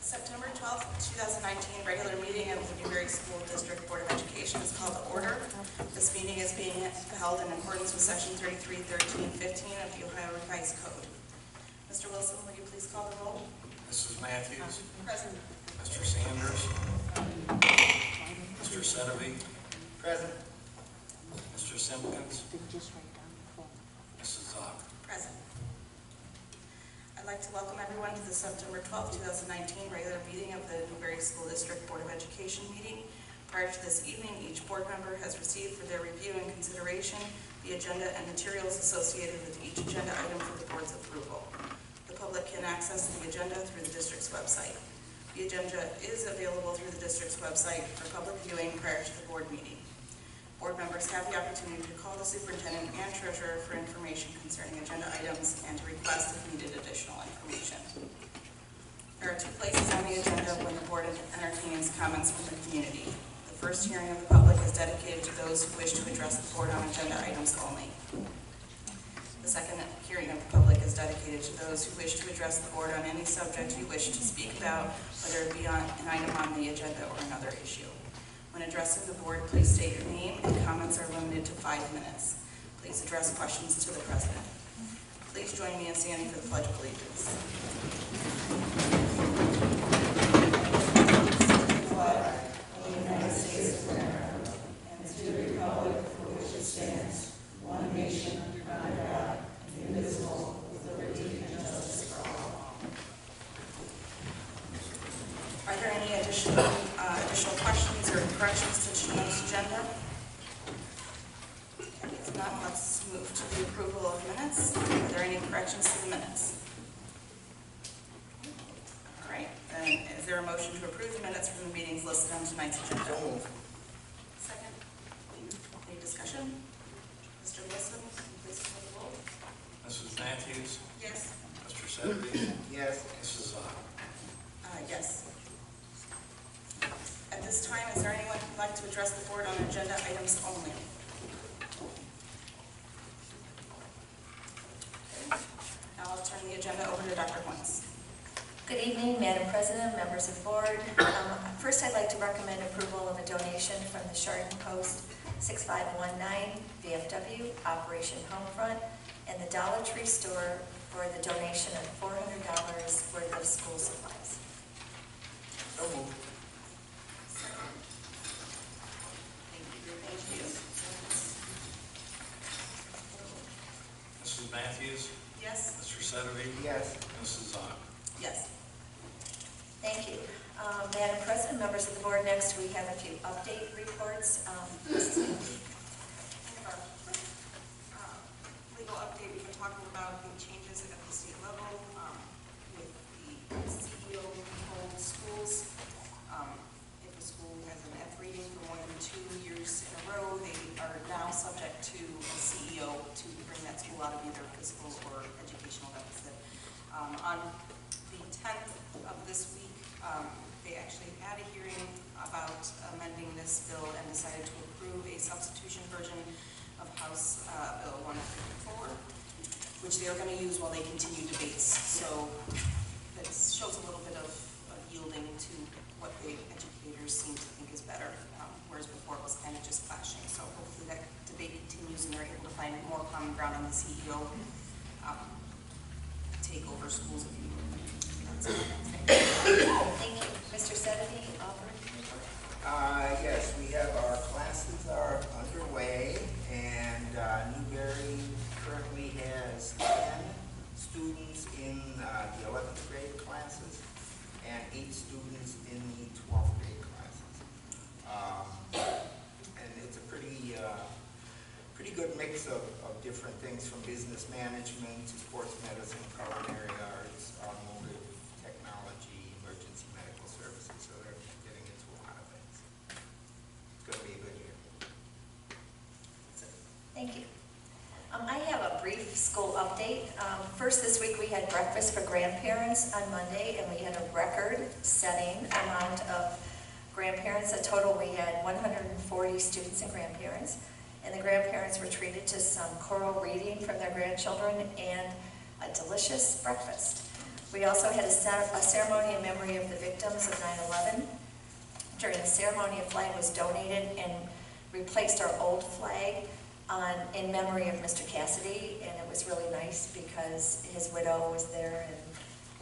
September 12th, 2019 regular meeting of the Newbury School District Board of Education is called to order. This meeting is being held in accordance with Section 3313-15 of the Ohio Revised Code. Mr. Wilson, will you please call the roll? Mrs. Matthews. Present. Mr. Sanders. Mr. Sedevy. Present. Mr. Simpkins. Mrs. Zock. Present. I'd like to welcome everyone to the September 12th, 2019 regular meeting of the Newbury School District Board of Education meeting. Prior to this evening, each board member has received for their review and consideration the agenda and materials associated with each agenda item for the board's approval. The public can access the agenda through the district's website. The agenda is available through the district's website for public viewing prior to the board meeting. Board members have the opportunity to call the superintendent and treasurer for information concerning agenda items and to request if needed additional information. There are two places on the agenda when the board entertains comments from the community. The first hearing of the public is dedicated to those who wish to address the board on agenda items only. The second hearing of the public is dedicated to those who wish to address the board on any subject you wish to speak about, whether it be on an item on the agenda or another issue. When addressing the board, please state your name, and comments are limited to 5 minutes. Please address questions to the president. Please join me in standing for the Pledge of Allegiance. Flag of the United States of America, and to the republic for which it stands, one nation, under God, indivisible, with liberty and justice for all. Are there any additional questions or corrections to tonight's agenda? If not, let's move to the approval of minutes. Are there any corrections to the minutes? All right, then is there a motion to approve the minutes from the meetings listed on tonight's agenda? So moved. Second. Any discussion? Mr. Wilson, please call the roll. Mrs. Matthews. Yes. Mr. Sedevy. Yes. Mrs. Zock. Yes. At this time, is there anyone who would like to address the board on agenda items only? Okay. Now I'll turn the agenda over to Dr. Hoynes. Good evening, Madam President, members of the board. First, I'd like to recommend approval of a donation from the Chardon Post 6519 VFW Operation Homefront and the Dollar Tree store for the donation of $400 worth of school supplies. So moved. Thank you. Mrs. Matthews. Yes? Mr. Sedevy. Yes. Mrs. Zock. Yes. Thank you. Madam President, members of the board, next we have a few update reports. Legal update, we've been talking about the changes at the state level with the CEO controlled schools. If a school has an F rating for more than 2 years in a row, they are now subject to a CEO to bring that school out of either fiscal or educational deficit. On the 10th of this week, they actually had a hearing about amending this bill and decided to approve a substitution version of House Bill 154, which they are going to use while they continue debates. So that shows a little bit of yielding to what the educators seem to think is better, whereas before it was kind of just clashing. So hopefully that debate continues and they're able to find more common ground on the CEO take over schools. Thank you. Mr. Sedevy, Yes, we have our classes are underway, and Newbury currently has 10 students in the 11th grade classes and 8 students in the 12th grade classes. And it's a pretty good mix of different things, from business management to sports medicine, culinary arts, automotive technology, emergency medical services. So they're getting into a lot of things. It's going to be a good year. thank you. I have a brief school update. First, this week we had breakfast for grandparents on Monday, and we had a record-setting amount of grandparents. In total, we had 140 students and grandparents. And the grandparents were treated to some choral reading from their grandchildren and a delicious breakfast. We also had a ceremony in memory of the victims of 9/11. During the ceremony, a flag was donated and replaced our old flag in memory of Mr. Cassidy, and it was really nice because his widow was there and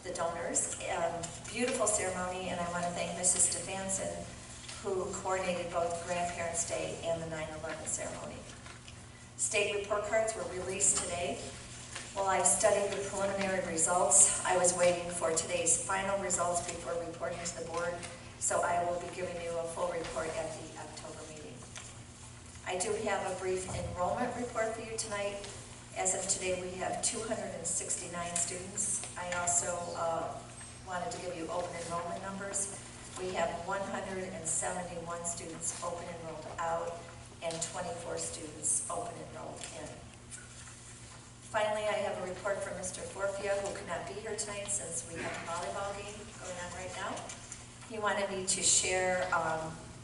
the donors. Beautiful ceremony, and I want to thank Mrs. Stefanson, who coordinated both Grandparents' Day and the 9/11 ceremony. State report cards were released today. While I've studied the preliminary results, I was waiting for today's final results before reporting to the board, so I will be giving you a full report at the October meeting. I do have a brief enrollment report for you tonight. As of today, we have 269 students. I also wanted to give you open enrollment numbers. We have 171 students open enrolled out and 24 students open enrolled in. Finally, I have a report from Mr. Forfia, who could not be here tonight since we have a volleyball game going on right now. He wanted me to share,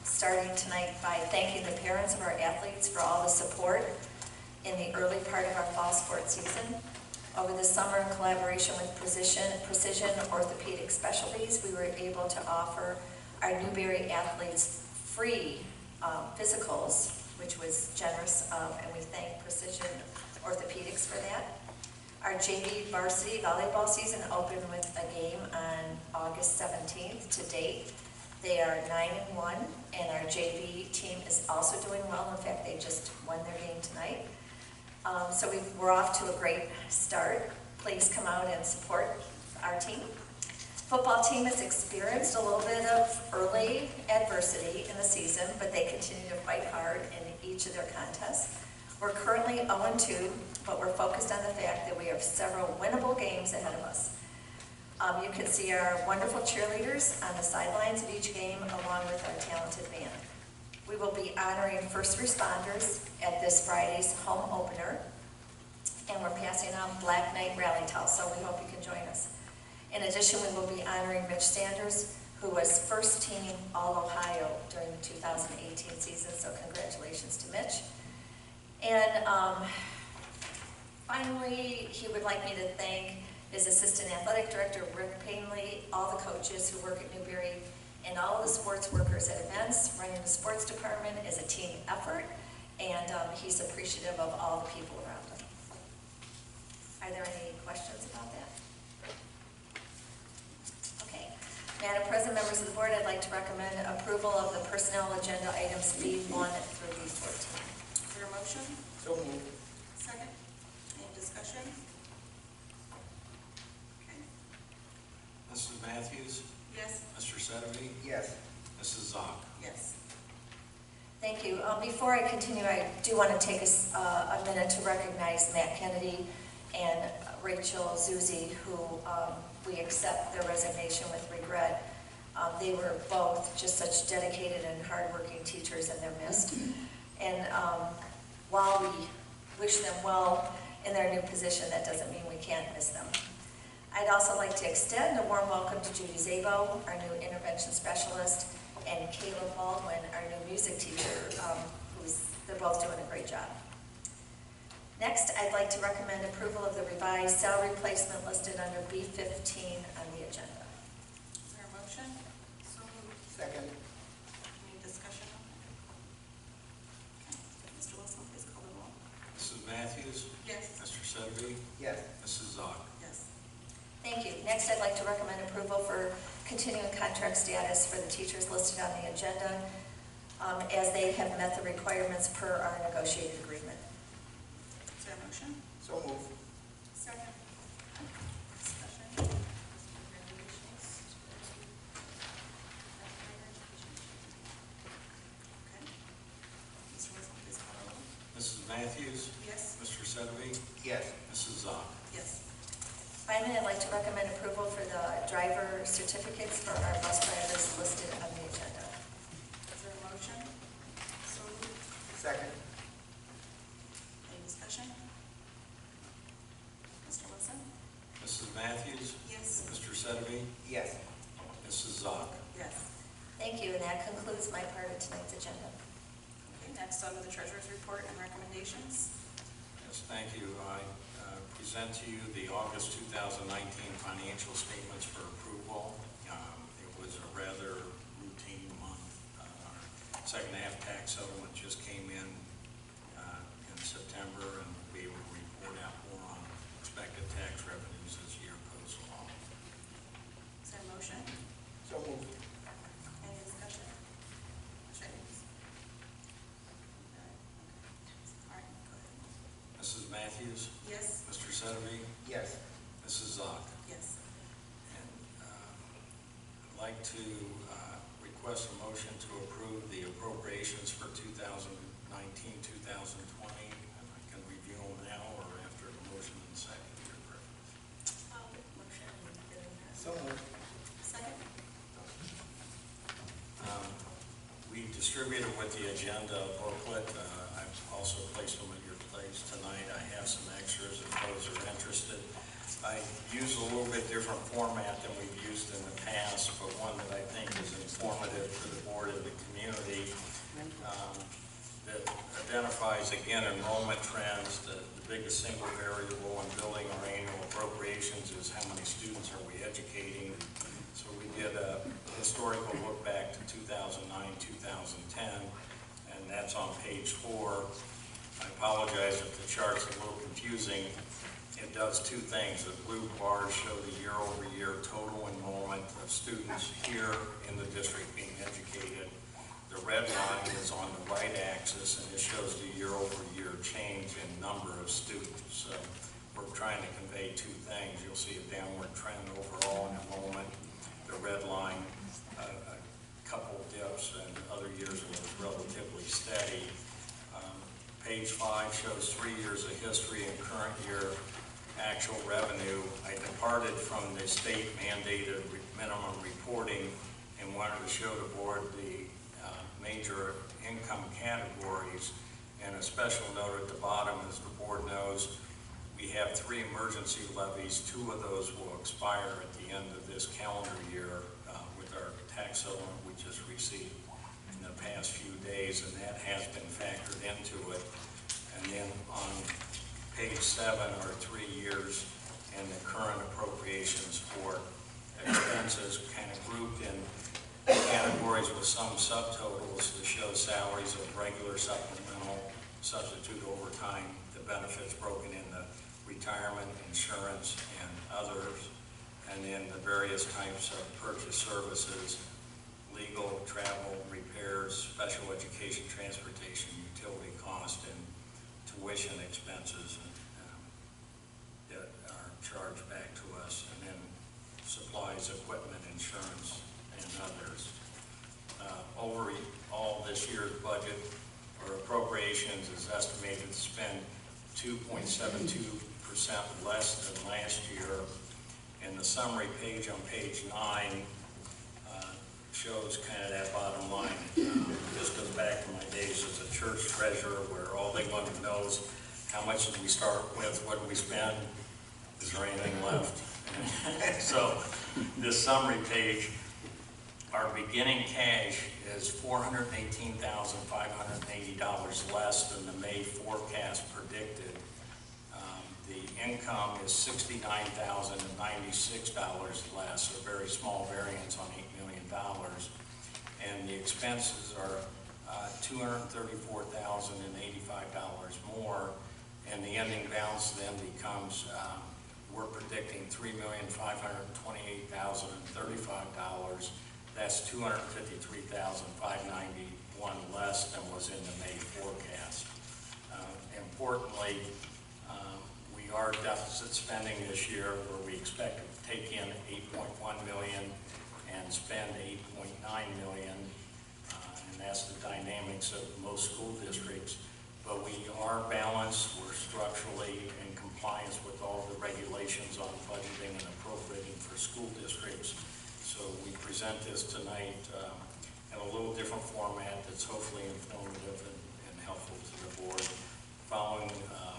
starting tonight, by thanking the parents of our athletes for all the support in the early part of our fall sports season. Over the summer, in collaboration with Precision Orthopedic Specialties, we were able to offer our Newbury athletes free physicals, which was generous, and we thank Precision Orthopedics for that. Our JV varsity volleyball season opened with a game on August 17th. To date, they are 9-1, and our JV team is also doing well. In fact, they just won their game tonight. So we're off to a great start. Please come out and support our team. Football team has experienced a little bit of early adversity in the season, but they continue to fight hard in each of their contests. We're currently 0-2, but we're focused on the fact that we have several winnable games ahead of us. You can see our wonderful cheerleaders on the sidelines of each game, along with our talented band. We will be honoring first responders at this Friday's home opener, and we're passing out Black Knight Rally Towels, so we hope you can join us. In addition, we will be honoring Mitch Sanders, who was first team All-Ohio during the 2018 season, so congratulations to Mitch. And finally, he would like me to thank his Assistant Athletic Director, Rick Painley, all the coaches who work at Newbury, and all of the sports workers at events. Running the sports department is a team effort, and he's appreciative of all the people around him. Are there any questions about that? Okay. Madam President, members of the board, I'd like to recommend approval of the personnel agenda items B1 through B14. Is there a motion? So moved. Second. Any discussion? Okay. Mrs. Matthews? Yes. Mr. Sedovy? Yes. Mrs. Zock? Yes. Thank you. Before I continue, I do want to take a minute to recognize Matt Kennedy and Rachel Zuzzi, who we accept their resignation with regret. They were both just such dedicated and hardworking teachers, and they're missed. And while we wish them well in their new position, that doesn't mean we can't miss them. I'd also like to extend a warm welcome to Judy Zabo, our new intervention specialist, and Caleb Baldwin, our new music teacher, they're both doing a great job. Next, I'd like to recommend approval of the revised salary placement listed under B15 on the agenda. Is there a motion? So moved. Second. Any discussion? Okay. Mr. Wilson, please call the roll. Mrs. Matthews? Yes. Mr. Sedovy? Yes. Mrs. Zock? Yes. Thank you. Next, I'd like to recommend approval for continuing contract status for the teachers listed on the agenda, as they have met the requirements per our negotiated agreement. Is there a motion? So moved. Second. Discussion? Congratulations. Okay. Mr. Wilson, please call the roll. Mrs. Matthews? Yes. Mr. Sedovy? Yes. Mrs. Zock? Yes. Finally, I'd like to recommend approval for the driver certificates for our bus drivers listed on the agenda. Is there a motion? So moved. Second. Any discussion? Mr. Wilson? Mrs. Matthews? Yes. Mr. Sedovy? Yes. Mrs. Zock? Yes. Thank you, and that concludes my part of tonight's agenda. Okay, next on to the treasurer's report and recommendations. Yes, thank you. I present to you the August 2019 financial statements for approval. It was a rather routine month. Our second half tax settlement just came in September, and we'll be able to report out more on expected tax revenues as the year goes along. Is there a motion? So moved. Any discussion? James? All right, go ahead. Mrs. Matthews, Yes? Mr. Sedovy, Yes. Mrs. Zock. Yes. And I'd like to request a motion to approve the appropriations for 2019-2020. And I can review them now or after the motion and second, your preference. Motion and getting that. So moved. Second? We distributed with the agenda booklet. I've also placed them at your place tonight. I have some extras if those are interested. I use a little bit different format than we've used in the past, but one that I think is informative for the board and the community, that identifies, again, enrollment trends. The biggest single variable in building our annual appropriations is how many students are we educating. So we did a historical look back to 2009, 2010, and that's on page 4. I apologize if the chart's a little confusing. It does two things. The blue bars show the year-over-year total enrollment of students here in the district being educated. The red line is on the right axis, and it shows the year-over-year change in number of students. So we're trying to convey two things. You'll see a downward trend overall in enrollment. The red line, a couple dips, and other years it was relatively steady. Page 5 shows 3 years of history and current year actual revenue. I departed from the state mandated minimum reporting and wanted to show the board the major income categories. And a special note at the bottom, as the board knows, we have 3 emergency levies. 2 of those will expire at the end of this calendar year with our tax settlement we just received in the past few days, and that has been factored into it. And then on page 7 are 3 years and the current appropriations for expenses, kind of grouped in categories with some subtotals to show salaries of regular, supplemental, substitute, overtime, the benefits broken into retirement, insurance, and others, and then the various types of purchase services, legal, travel, repairs, special education, transportation, utility cost, and tuition expenses that are charged back to us, and then supplies, equipment, insurance, and others. Overall, this year's budget or appropriations is estimated to spend 2.72% less than last year. And the summary page on page 9 shows kind of that bottom line. This goes back to my days as a church treasurer, where all they want to know is how much did we start with, what did we spend, is there anything left? So this summary page, our beginning cash is $418,580 less than the May forecast predicted. The income is $69,096 less, a very small variance on $8 million. And the expenses are $234,085 more. And the ending balance then becomes, we're predicting $3,528,035. That's $253,591 less than was in the May forecast. Importantly, we are deficit spending this year, where we expect to take in $8.1 million and spend $8.9 million, and that's the dynamics of most school districts. But we are balanced. We're structurally in compliance with all the regulations on budgeting and appropriating for school districts. So we present this tonight in a little different format that's hopefully informative and helpful to the board. Following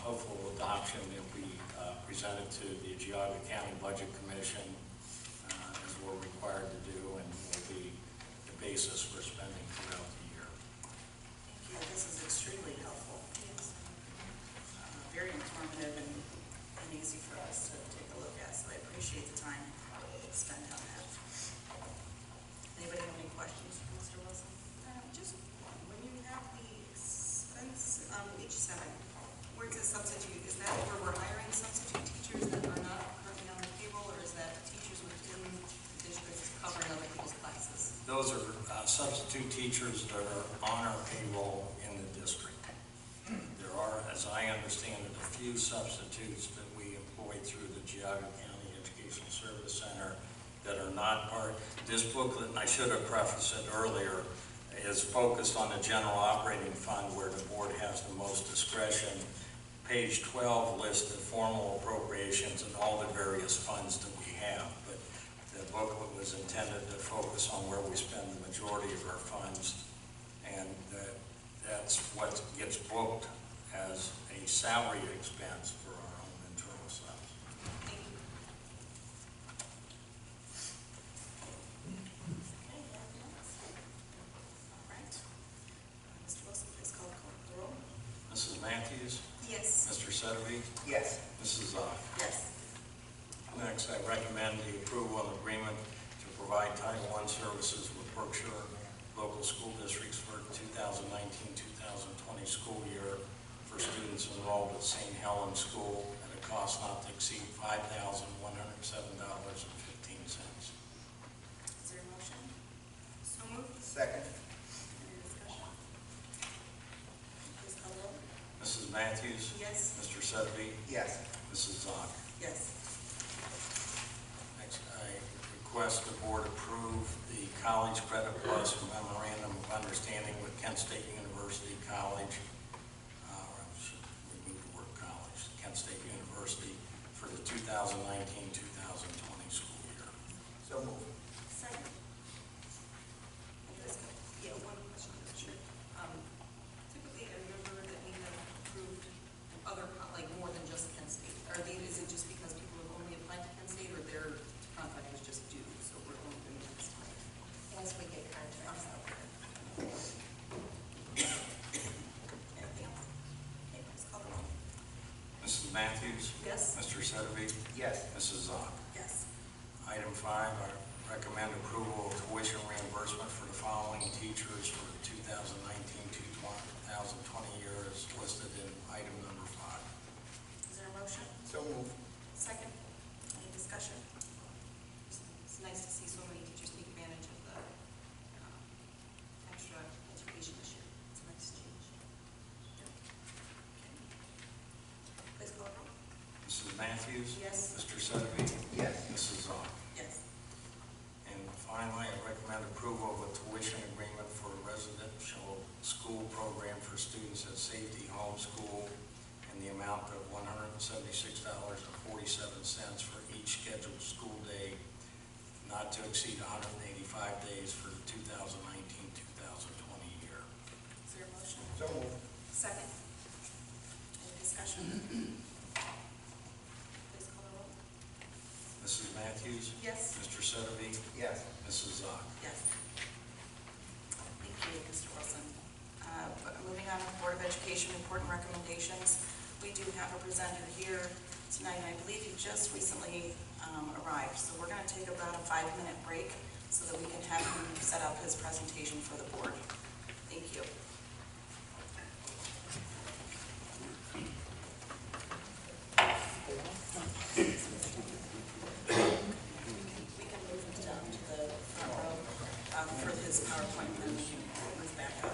hopeful adoption, it will be presented to the Geauga County Budget Commission as we're required to do, and will be the basis for spending throughout the year. Thank you. This is extremely helpful. Yes. Very informative and easy those are substitute teachers that are on our payroll in the district. There are, as I understand it, a few substitutes that we employ through the Geauga County Educational Service Center that are not part. This booklet, and I should have prefaced it earlier, is focused on the general operating fund where the board has the most discretion. Page 12 lists the formal appropriations and all the various funds that we have. But the booklet was intended to focus on where we spend the majority of our funds, and that's what gets booked as a salary expense for our own internal subs. Thank you. Okay, anything else? All right. Mr. Wilson, please call the roll. Mrs. Matthews, Yes. Mr. Sedovy, Yes. Mrs. Zoll. Yes. Next, I recommend the approval of agreement to provide Title I services with Berkshire local school districts for 2019-2020 school year for students enrolled at St. Helens School at a cost not to exceed $5,107.15. Is there a motion? So moved. Second. Any discussion? Please call the roll. Mrs. Matthews, Yes. Mr. Sedovy, Yes. Mrs. Zoll. Yes. Next, I request the board approve the College Credit Plus Memorandum of Understanding with Kent State University College, or I should remove the word college, Kent State University, for the 2019-2020 school year. So moved. Second. Any discussion? Yeah, one question, sure. Typically, I remember that we have approved other, like, more than just Kent State. Is it just because people have only applied to Kent State, or their contract was just due, so we're only doing it this time? As we get contracts out. Anything else? Okay, please call the roll. Mrs. Matthews, Yes? Mr. Sedovy, Yes. Mrs. Zoll. Yes. Item 5, I recommend approval of tuition reimbursement for the following teachers for the 2019-2020 year as listed in item number 5. Is there a motion? So moved. Second. Any discussion? It's nice to see so many teachers take advantage of the extra education this year. It's a nice change. Please call the roll. Mrs. Matthews, Yes. Mr. Sedovy, Yes. Mrs. Zoll. Yes. And finally, I recommend approval of a tuition agreement for a residential school program for students at Safety Home School in the amount of $176.47 for each scheduled school day, not to exceed 185 days for the 2019-2020 year. Is there a motion? So moved. Second. Any discussion? Please call the roll. Mrs. Matthews, Yes. Mr. Sedovy, Yes. Mrs. Zoll. Yes. Thank you, Mr. Wilson. Moving on to Board of Education report and recommendations. We do have a presenter here tonight. I believe he just recently arrived, so we're going to take about a 5-minute break so that we can have him set up his presentation for the board. Thank you. We can move him down to the front row for his PowerPoint, and then we can move back up.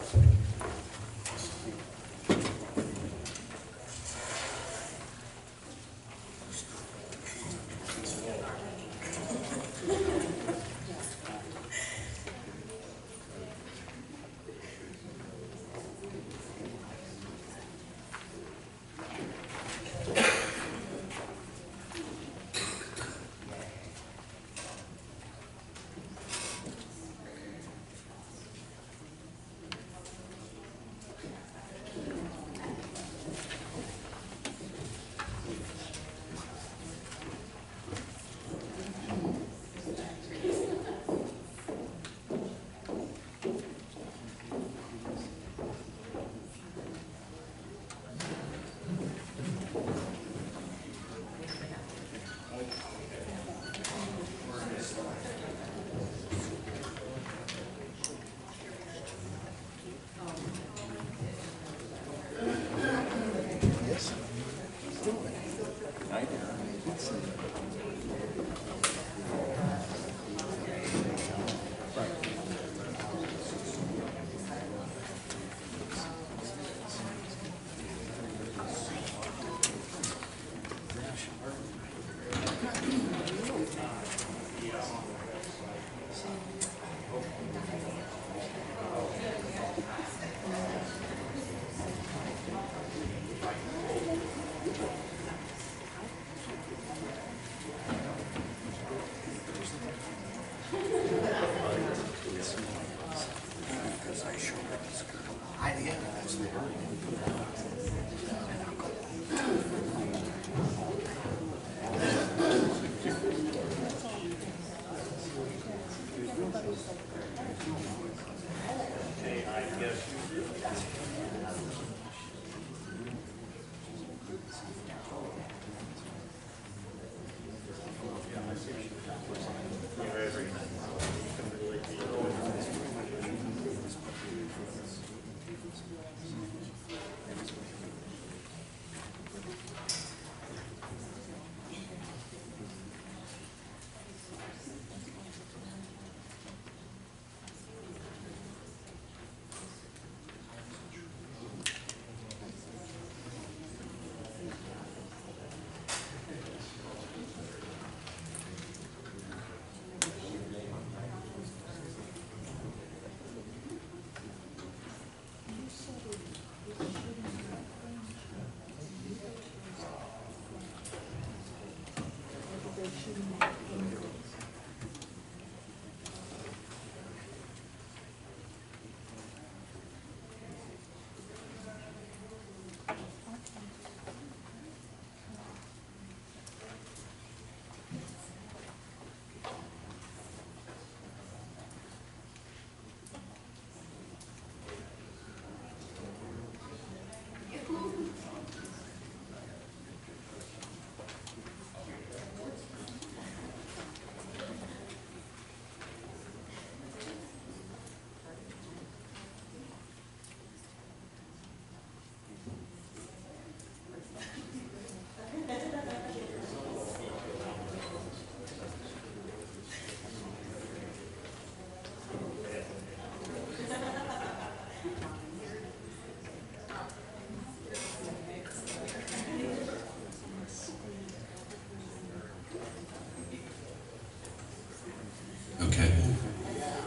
Okay.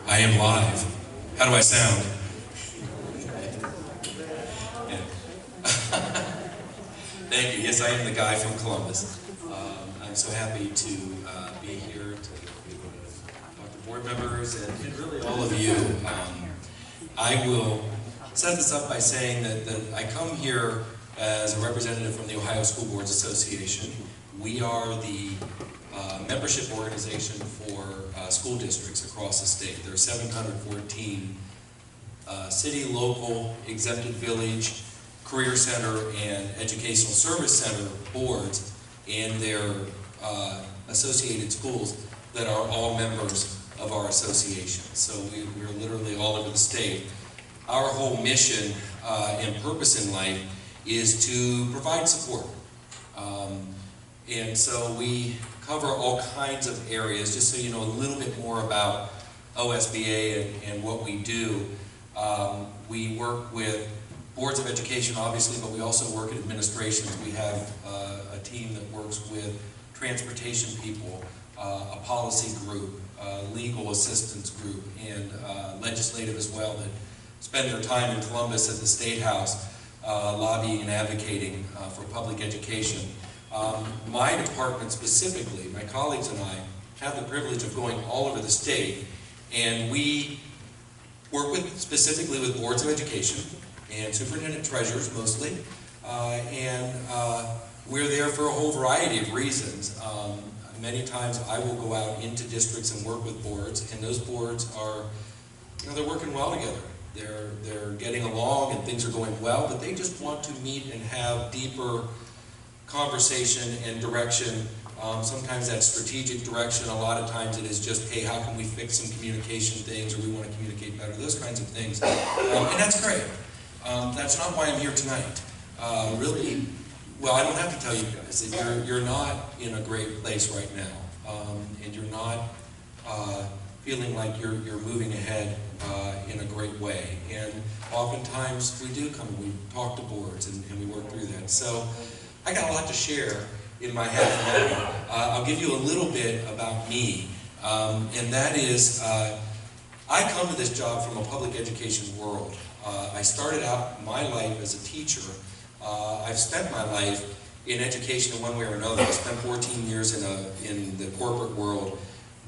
I am live. How do I sound? Yeah. Thank you. Yes, I am the guy from Columbus. I'm so happy to be here to be able to talk to board members and really all of you. I will set this up by saying that I come here as a representative from the Ohio School Boards Association. We are the membership organization for school districts across the state. There are 714 city, local, exempted village, career center, and educational service center boards and their associated schools that are all members of our association. So we're literally all over the state. Our whole mission and purpose in life is to provide support. And so we cover all kinds of areas. Just so you know a little bit more about OSBA and what we do, we work with boards of education, obviously, but we also work in administrations. We have a team that works with transportation people, a policy group, legal assistance group, and legislative as well that spend their time in Columbus at the State House lobbying and advocating for public education. My department specifically, my colleagues and I, have the privilege of going all over the state, and we work specifically with boards of education and superintendent treasurers mostly, and we're there for a whole variety of reasons. Many times I will go out into districts and work with boards, and those boards are, they're working well together. They're getting along and things are going well, but they just want to meet and have deeper conversation and direction. Sometimes that's strategic direction. A lot of times it is just, hey, how can we fix some communication things, or we want to communicate better, those kinds of things. And that's great. That's not why I'm here tonight. Really, well, I don't have to tell you guys that you're not in a great place right now, and you're not feeling like you're moving ahead in a great way. And oftentimes we do come and we talk to boards and we work through that. So I got a lot to share in my half an hour. I'll give you a little bit about me, and that is, I come to this job from a public education world. I started out my life as a teacher. I've spent my life in education in one way or another. I spent 14 years in the corporate world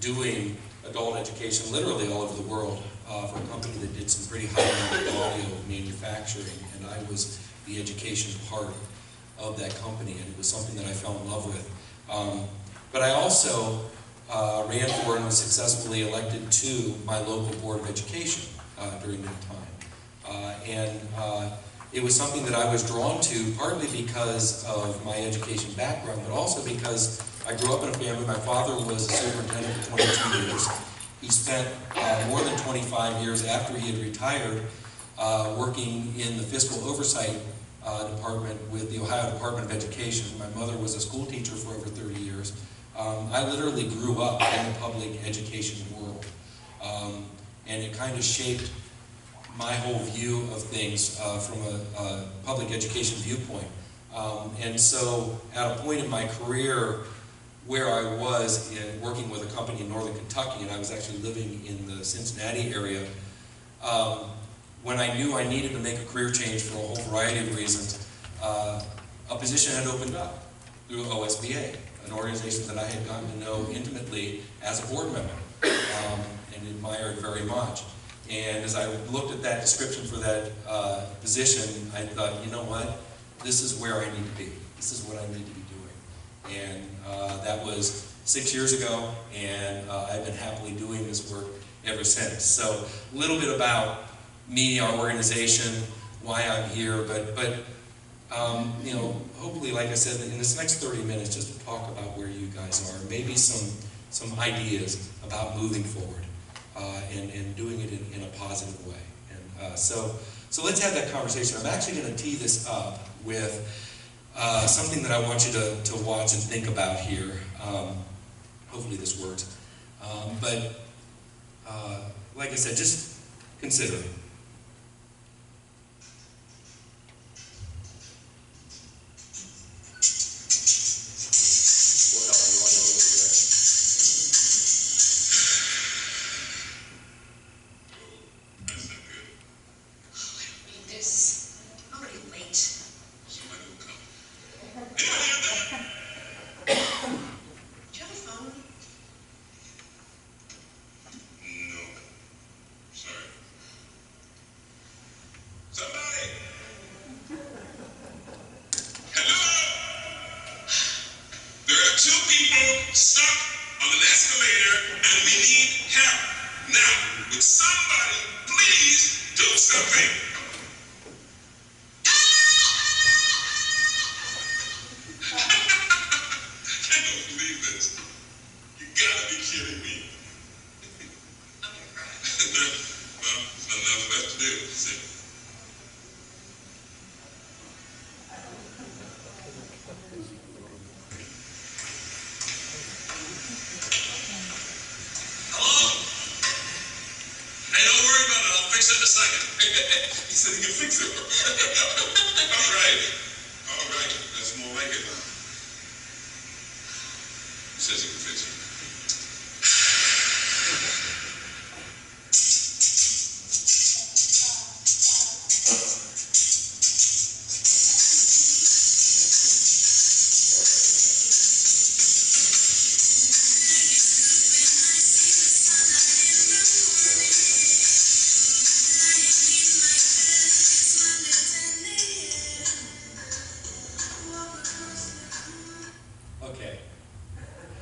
doing adult education, literally all over the world, for a company that did some pretty high-end audio manufacturing, and I was the education part of that company, and it was something that I fell in love with. But I also ran for and was successfully elected to my local Board of Education during that time. It was something that I was drawn to, partly because of my education background, but also because I grew up in a family. My father was a superintendent for 22 years. He spent more than 25 years after he had retired working in the fiscal oversight department with the Ohio Department of Education. My mother was a school teacher for over 30 years. I literally grew up in the public education world, and it kind of shaped my whole view of things from a public education viewpoint. And so at a point in my career where I was working with a company in northern Kentucky, and I was actually living in the Cincinnati area, when I knew I needed to make a career change for a whole variety of reasons, a position had opened up through OSBA, an organization that I had gotten to know intimately as a board member and admired very much. And as I looked at that description for that position, I thought, you know what, this is where I need to be. This is what I need to be doing. And that was 6 years ago, and I've been happily doing this work ever since. So a little bit about me, our organization, why I'm here, but you know, hopefully, like I said, in this next 30 minutes, just to talk about where you guys are, maybe some ideas about moving forward and doing it in a positive way. And so let's have that conversation. I'm actually going to tee this up with something that I want you to watch and think about here. Hopefully this works. But like I said, just consider it.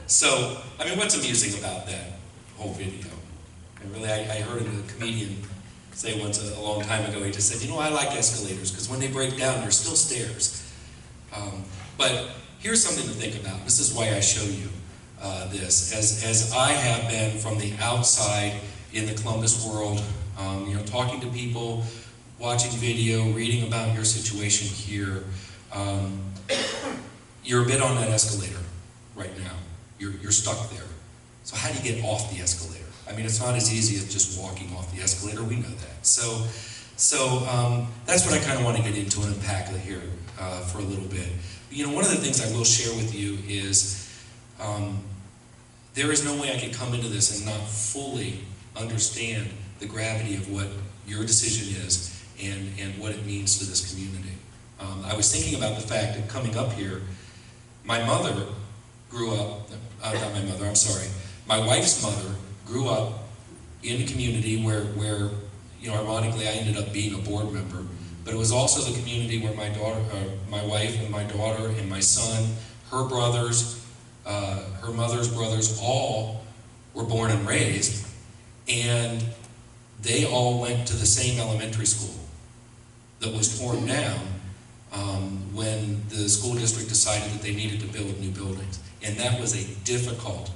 So, I mean, what's amusing about that whole video? And really, I heard a comedian say once a long time ago, he just said, you know, I like escalators because when they break down, they're still stairs. But here's something to think about. This is why I show you this. As I have been from the outside in the Columbus world, you know, talking to people, watching video, reading about your situation here, you're a bit on that escalator right now. You're stuck there. So how do you get off the escalator? I mean, it's not as easy as just walking off the escalator. We know that. So that's what I kind of want to get into and unpack it here for a little bit. But, you know, one of the things I will share with you is there is no way I could come into this and not fully understand the gravity of what your decision is and what it means to this community. I was thinking about the fact that coming up here, my mother grew up, not my mother, I'm sorry, my wife's mother grew up in a community where, you know, ironically I ended up being a board member, but it was also the community where my daughter, my wife and my daughter and my son, her brothers, her mother's brothers all were born and raised, and they all went to the same elementary school that was torn down when the school district decided that they needed to build new buildings. And that was a difficult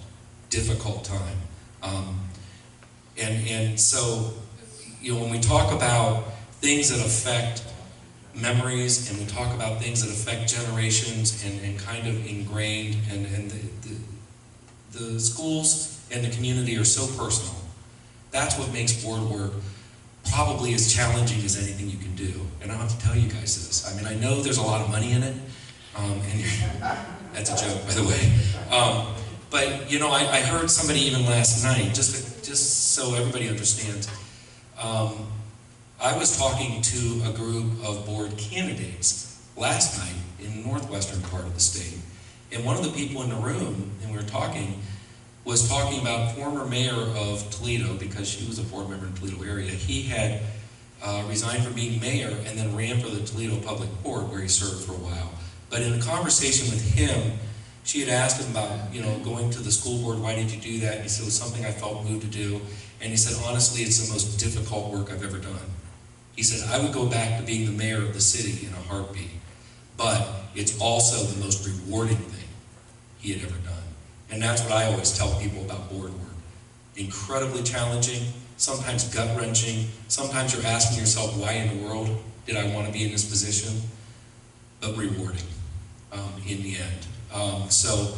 time. And so, you know, when we talk about things that affect memories, and we talk about things that affect generations and kind of ingrained, and the schools and the community are so personal. That's what makes board work probably as challenging as anything you can do. And I don't have to tell you guys this. I mean, I know there's a lot of money in it, and that's a joke, by the way. But you know, I heard somebody even last night, just so everybody understands. I was talking to a group of board candidates last night in the northwestern part of the state. And one of the people in the room, and we were talking, was talking about former mayor of Toledo, because she was a board member in the Toledo area. He had resigned from being mayor and then ran for the Toledo Public Board, where he served for a while. But in a conversation with him, she had asked him about, you know, going to the school board, why did you do that? And he said, it was something I felt moved to do. And he said, honestly, it's the most difficult work I've ever done. He said, I would go back to being the mayor of the city in a heartbeat, but it's also the most rewarding thing he had ever done. And that's what I always tell people about board work. Incredibly challenging, sometimes gut-wrenching, sometimes you're asking yourself, why in the world did I want to be in this position? But rewarding in the end. So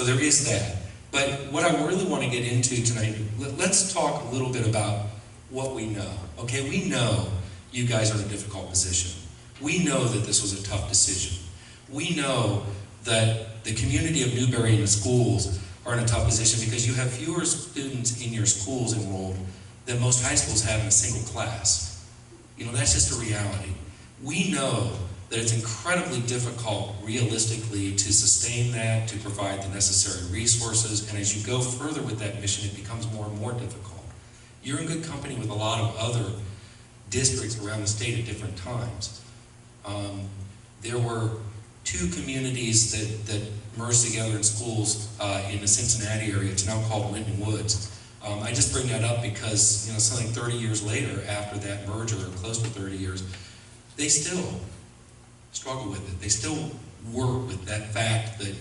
there is that. But what I really want to get into tonight, let's talk a little bit about what we know. Okay, we know you guys are in a difficult position. We know that this was a tough decision. We know that the community of Newbury and the schools are in a tough position because you have fewer students in your schools enrolled than most high schools have in a single class. You know, that's just a reality. We know that it's incredibly difficult, realistically, to sustain that, to provide the necessary resources, and as you go further with that mission, it becomes more and more difficult. You're in good company with a lot of other districts around the state at different times. There were two communities that merged together in schools in the Cincinnati area. It's now called Winton Woods. I just bring that up because, you know, something 30 years later after that merger, or close to 30 years, they still struggle with it. They still work with that fact that,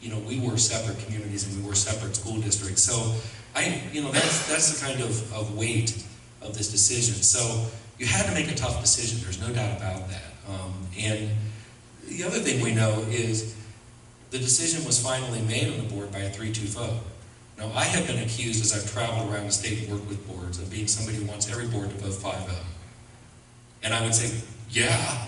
you know, we were separate communities and we were separate school districts. So you know, that's the kind of weight of this decision. So you had to make a tough decision. There's no doubt about that. And the other thing we know is the decision was finally made on the board by a 3-2 vote. Now, I have been accused as I've traveled around the state and worked with boards of being somebody who wants every board to vote 5-0. And I would say, yeah,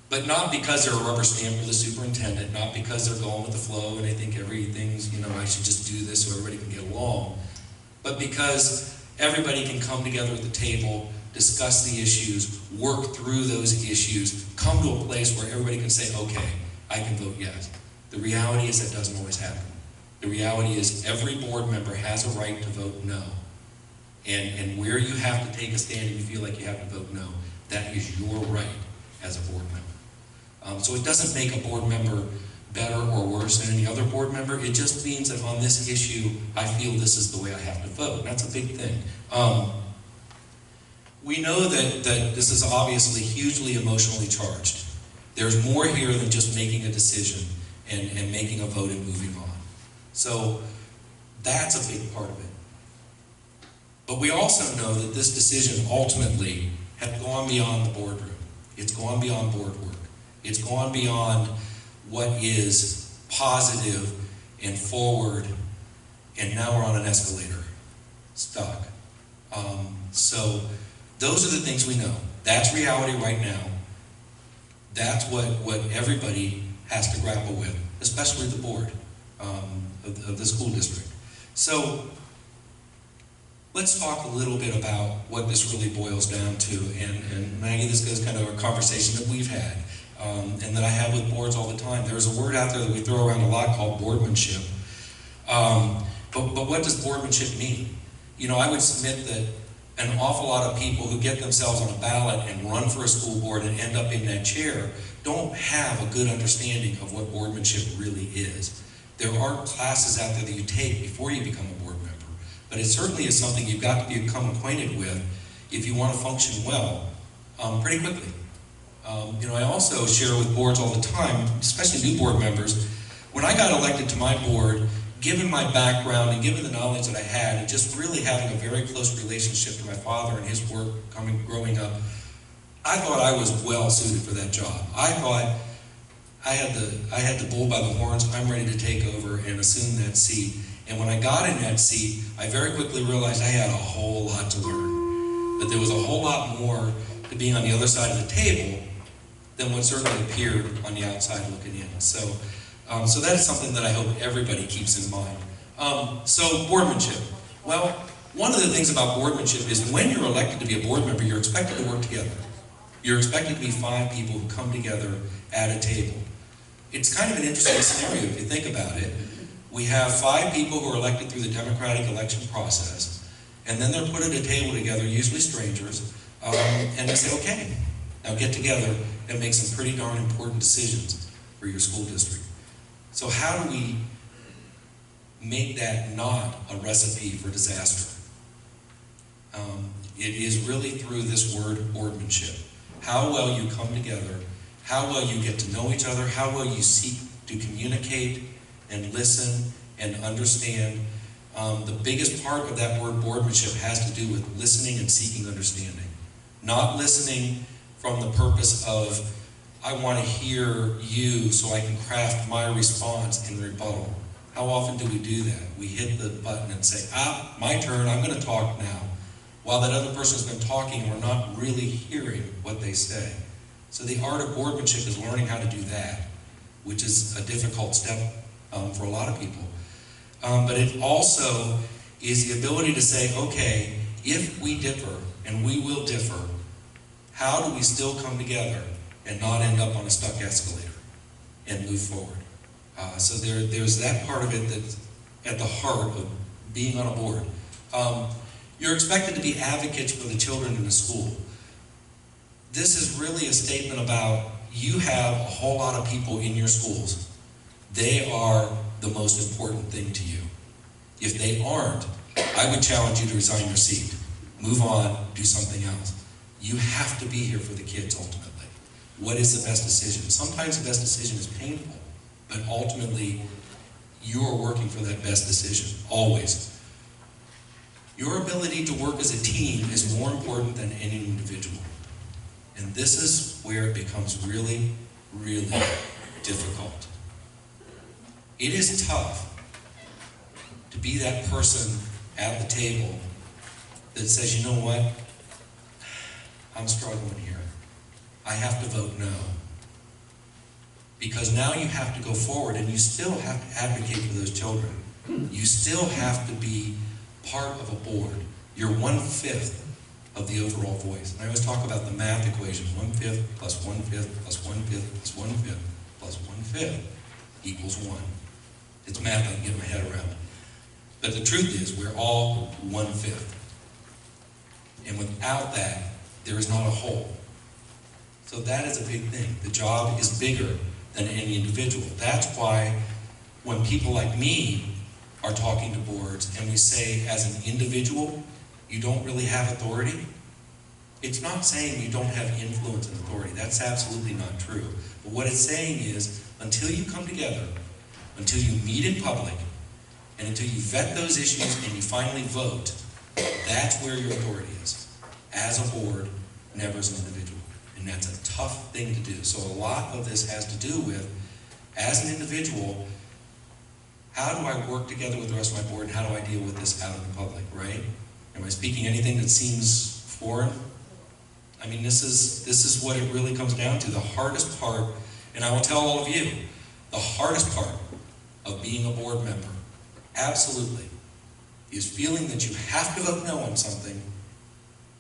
but not because they're a rubber stamp for the superintendent, not because they're going with the flow and they think everything's, you know, I should just do this so everybody can get along, but because everybody can come together at the table, discuss the issues, work through those issues, come to a place where everybody can say, okay, I can vote yes. The reality is that doesn't always happen. The reality is every board member has a right to vote no. And where you have to take a stand and you feel like you have to vote no, that is your right as a board member. So it doesn't make a board member better or worse than any other board member. It just means that on this issue, I feel this is the way I have to vote. And that's a big thing. We know that this is obviously hugely emotionally charged. There's more here than just making a decision and making a vote and moving on. So that's a big part of it. But we also know that this decision ultimately had gone beyond the boardroom. It's gone beyond board work. It's gone beyond what is positive and forward, and now we're on an escalator, stuck. So those are the things we know. That's reality right now. That's what everybody has to grapple with, especially the board of the school district. So let's talk a little bit about what this really boils down to. And Maggie, this goes kind of a conversation that we've had and that I have with boards all the time. There's a word out there that we throw around a lot called boardmanship. But what does boardmanship mean? You know, I would submit that an awful lot of people who get themselves on a ballot and run for a school board and end up in that chair don't have a good understanding of what boardmanship really is. There are classes out there that you take before you become a board member, but it certainly is something you've got to become acquainted with if you want to function well pretty quickly. I also share with boards all the time, especially new board members, when I got elected to my board, given my background and given the knowledge that I had, and just really having a very close relationship to my father and his work growing up, I thought I was well suited for that job. I thought I had the bull by the horns. I'm ready to take over and assume that seat. And when I got in that seat, I very quickly realized I had a whole lot to learn. That there was a whole lot more to being on the other side of the table than what certainly appeared on the outside looking in. So that is something that I hope everybody keeps in mind. So boardmanship. Well, one of the things about boardmanship is when you're elected to be a board member, you're expected to work together. You're expected to be 5 people who come together at a table. It's kind of an interesting scenario if you think about it. We have 5 people who are elected through the democratic election process, and then they're put at a table together, usually strangers, and they say, okay, now get together and make some pretty darn important decisions for your school district. So how do we make that not a recipe for disaster? It is really through this word boardmanship. How well you come together, how well you get to know each other, how well you seek to communicate and listen and understand. The biggest part of that word boardmanship has to do with listening and seeking understanding. Not listening from the purpose of, I want to hear you so I can craft my response in rebuttal. How often do we do that? We hit the button and say, my turn, I'm going to talk now. While that other person's been talking, we're not really hearing what they say. So the art of boardmanship is learning how to do that, which is a difficult step for a lot of people. But it also is the ability to say, okay, if we differ, and we will differ, how do we still come together and not end up on a stuck escalator and move forward? So there's that part of it that's at the heart of being on a board. You're expected to be advocates for the children in the school. This is really a statement about you have a whole lot of people in your schools. They are the most important thing to you. If they aren't, I would challenge you to resign your seat. Move on, do something else. You have to be here for the kids ultimately. What is the best decision? Sometimes the best decision is painful, but ultimately you are working for that best decision, always. Your ability to work as a team is more important than any individual. And this is where it becomes really, really difficult. It is tough to be that person at the table that says, you know what? I'm struggling here. I have to vote no. Because now you have to go forward and you still have to advocate for those children. You still have to be part of a board. You're 1/5 of the overall voice. And I always talk about the math equation, 1/5 plus 1/5 plus 1/5 plus 1/5 plus 1/5 equals 1. It's math I can get my head around. But the truth is, we're all 1/5. And without that, there is not a whole. So that is a big thing. The job is bigger than any individual. That's why when people like me are talking to boards and we say, as an individual, you don't really have authority, it's not saying you don't have influence and authority. That's absolutely not true. But what it's saying is, until you come together, until you meet in public, and until you vet those issues and you finally vote, that's where your authority is. As a board, never as an individual. And that's a tough thing to do. So a lot of this has to do with, as an individual, how do I work together with the rest of my board, and how do I deal with this out in the public, right? Am I speaking anything that seems foreign? I mean, this is what it really comes down to. The hardest part, and I will tell all of you, the hardest part of being a board member, absolutely, is feeling that you have to vote no on something,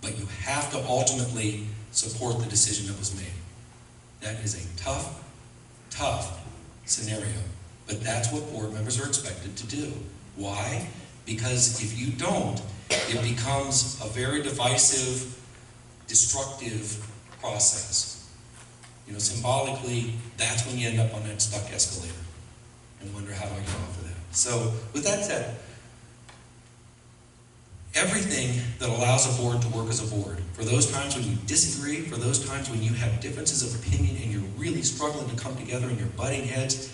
but you have to ultimately support the decision that was made. That is a tough, tough scenario. But that's what board members are expected to do. Why? Because if you don't, it becomes a very divisive, destructive process. You know, symbolically, that's when you end up on that stuck escalator. and wonder how do I get off of that. So with that said, everything that allows a board to work as a board, for those times when you disagree, for those times when you have differences of opinion and you're really struggling to come together and you're butting heads,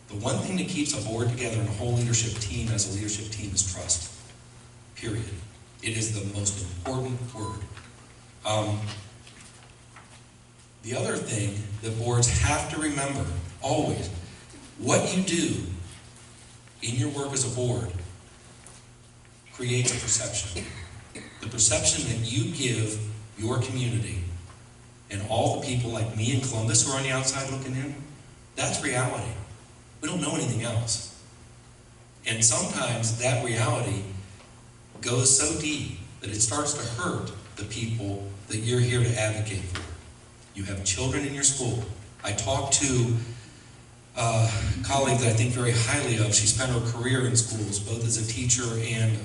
the one thing that keeps a board together and a whole leadership team as a leadership team is trust. Period. It is the most important word. The other thing that boards have to remember, always, what you do in your work as a board creates a perception. The perception that you give your community and all the people like me in Columbus who are on the outside looking in, that's reality. We don't know anything else. And sometimes that reality goes so deep that it starts to hurt the people that you're here to advocate for. You have children in your school. I talked to a colleague that I think very highly of. She spent her career in schools, both as a teacher and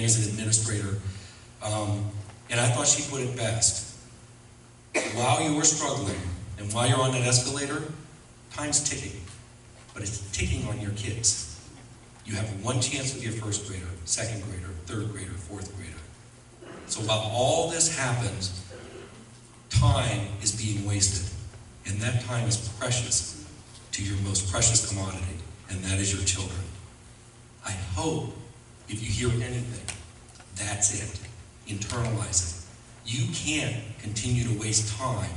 as an administrator. And I thought she put it best. While you are struggling and while you're on that escalator, time's ticking. But it's ticking on your kids. You have one chance with your first grader, second grader, third grader, fourth grader. So while all this happens, time is being wasted. And that time is precious to your most precious commodity, and that is your children. I hope if you hear anything, that's it. Internalize it. You can't continue to waste time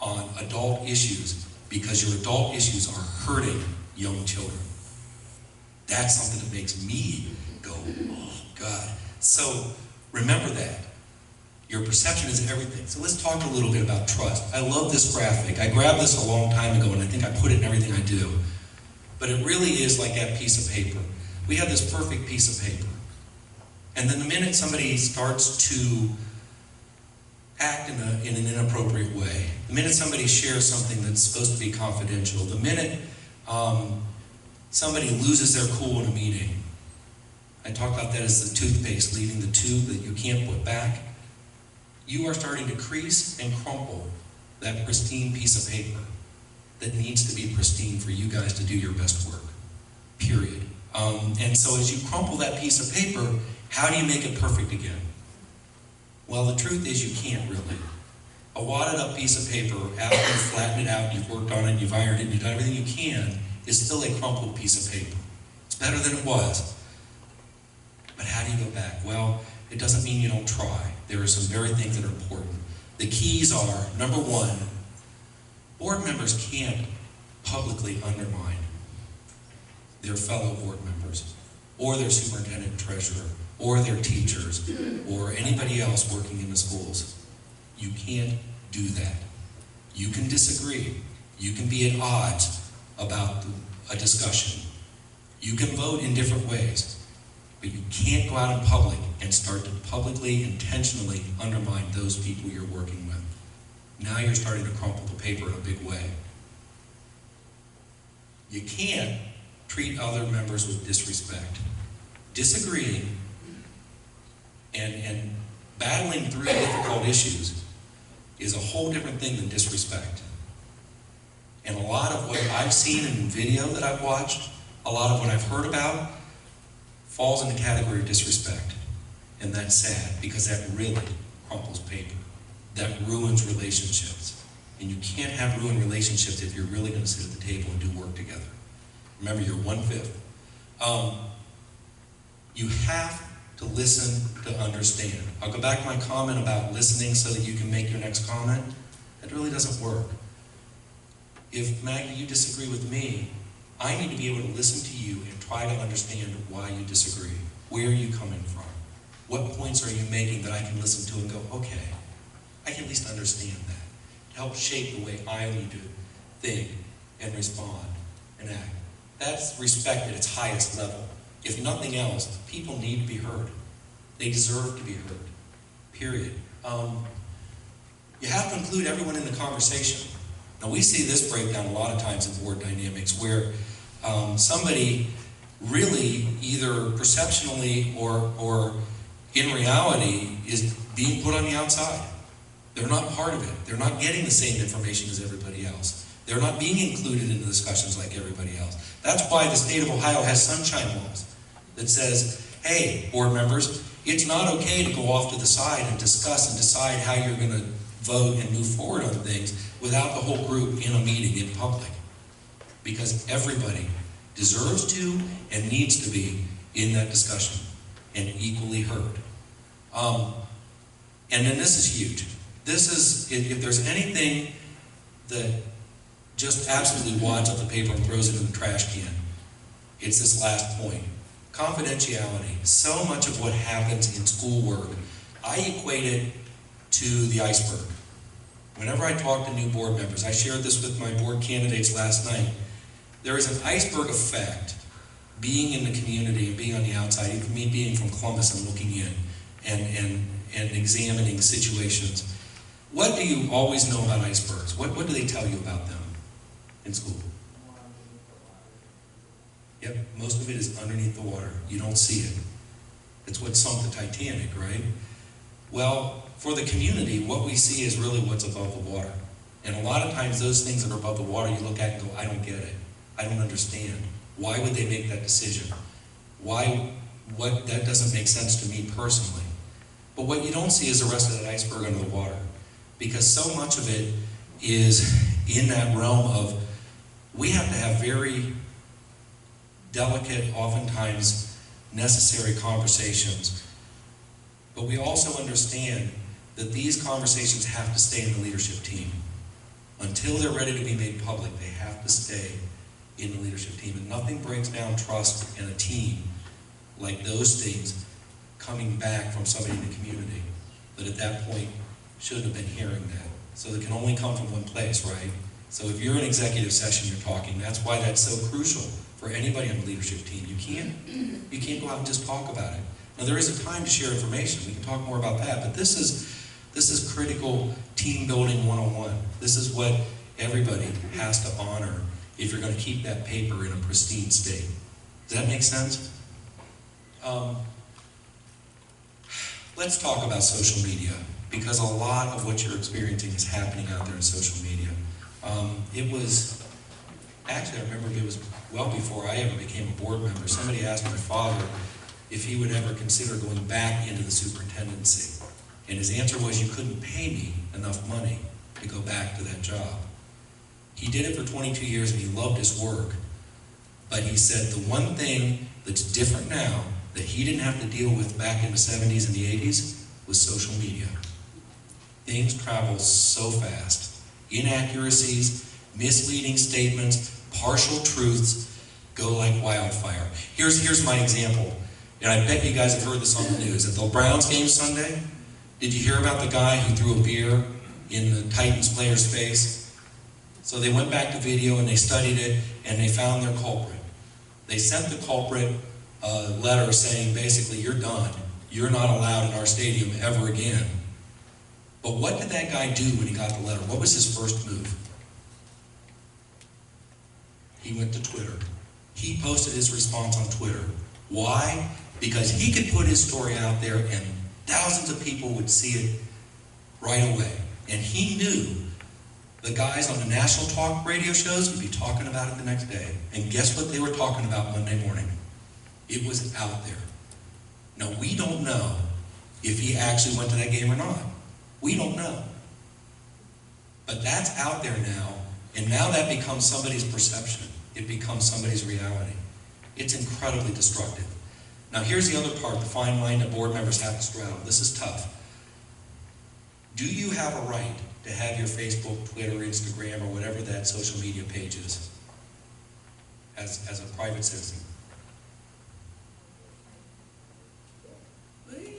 on adult issues because your adult issues are hurting young children. That's something that makes me go, oh God. So remember that. Your perception is everything. So let's talk a little bit about trust. I love this graphic. I grabbed this a long time ago and I think I put it in everything I do. But it really is like that piece of paper. We have this perfect piece of paper. And then the minute somebody starts to act in an inappropriate way, the minute somebody shares something that's supposed to be confidential, the minute somebody loses their cool in a meeting, I talk about that as the toothpaste leaving the tube that you can't put back. You are starting to crease and crumple that pristine piece of paper that needs to be pristine for you guys to do your best work, period. And so as you crumple that piece of paper, how do you make it perfect again? Well, the truth is you can't really. A wadded up piece of paper, after you've flattened it out, you've worked on it, you've ironed it, you've done everything you can, is still a crumpled piece of paper. It's better than it was. But how do you go back? Well, it doesn't mean you don't try. There are some very things that are important. The keys are, number one, board members can't publicly undermine their fellow board members, or their superintendent treasurer, or their teachers, or anybody else working in the schools. You can't do that. You can disagree. You can be at odds about a discussion. You can vote in different ways. But you can't go out in public and start to publicly, intentionally undermine those people you're working with. Now you're starting to crumple the paper in a big way. You can't treat other members with disrespect. Disagreeing and battling through difficult issues is a whole different thing than disrespect. And a lot of what I've seen in video that I've watched, a lot of what I've heard about, falls in the category of disrespect. And that's sad, because that really crumples paper. That ruins relationships. And you can't have ruined relationships if you're really going to sit at the table and do work together. Remember, you're 1/5. You have to listen to understand. I'll go back to my comment about listening so that you can make your next comment. That really doesn't work. If, Maggie, you disagree with me, I need to be able to listen to you and try to understand why you disagree. Where are you coming from? What points are you making that I can listen to and go, okay, I can at least understand that. To help shape the way I need to think and respond and act. That's respect at its highest level. If nothing else, people need to be heard. They deserve to be heard, period. You have to include everyone in the conversation. Now, we see this breakdown a lot of times in board dynamics where somebody really, either perceptionally or in reality, is being put on the outside. They're not part of it. They're not getting the same information as everybody else. They're not being included in the discussions like everybody else. That's why the state of Ohio has sunshine laws that says, hey, board members, it's not okay to go off to the side and discuss and decide how you're going to vote and move forward on things without the whole group in a meeting in public. Because everybody deserves to and needs to be in that discussion and equally heard. And then this is huge. This is, if there's anything that just absolutely wads up the paper and throws it in the trash can, it's this last point. Confidentiality. So much of what happens in schoolwork, I equate it to the iceberg. Whenever I talk to new board members, I shared this with my board candidates last night, there is an iceberg effect being in the community and being on the outside, even me being from Columbus and looking in and examining situations. What do you always know about icebergs? What do they tell you about them in school? Yep, most of it is underneath the water. You don't see it. It's what sunk the Titanic, right? Well, for the community, what we see is really what's above the water. And a lot of times those things that are above the water, you look at and go, I don't get it. I don't understand. Why would they make that decision? That doesn't make sense to me personally. But what you don't see is the rest of that iceberg under the water. Because so much of it is in that realm of, we have to have very delicate, oftentimes necessary conversations. But we also understand that these conversations have to stay in the leadership team. Until they're ready to be made public, they have to stay in the leadership team. And nothing breaks down trust in a team like those things coming back from somebody in the community that at that point shouldn't have been hearing that. So it can only come from one place, right? So if you're in executive session, you're talking, that's why that's so crucial for anybody on the leadership team. You can't go out and just talk about it. Now there is a time to share information. We can talk more about that, but this is critical team building 101. This is what everybody has to honor if you're going to keep that paper in a pristine state. Does that make sense? Let's talk about social media, because a lot of what you're experiencing is happening out there in social media. Actually, I remember it was well before I ever became a board member. Somebody asked my father if he would ever consider going back into the superintendency. And his answer was, you couldn't pay me enough money to go back to that job. He did it for 22 years and he loved his work. But he said the one thing that's different now that he didn't have to deal with back in the 70s and the 80s was social media. Things travel so fast. Inaccuracies, misleading statements, partial truths go like wildfire. Here's my example, and I bet you guys have heard this on the news. At the Browns game Sunday, did you hear about the guy who threw a beer in the Titans player's face? So they went back to video and they studied it and they found their culprit. They sent the culprit a letter saying basically, you're done. You're not allowed in our stadium ever again. But what did that guy do when he got the letter? What was his first move? He went to Twitter. He posted his response on Twitter. Why? Because he could put his story out there and thousands of people would see it right away. And he knew the guys on the national talk radio shows would be talking about it the next day. And guess what they were talking about Monday morning? It was out there. Now, we don't know if he actually went to that game or not. We don't know. But that's out there now, and now that becomes somebody's perception. It becomes somebody's reality. It's incredibly destructive. Now, here's the other part, the fine line that board members have to straddle. This is tough. Do you have a right to have your Facebook, Twitter, Instagram, or whatever that social media page is as a private citizen?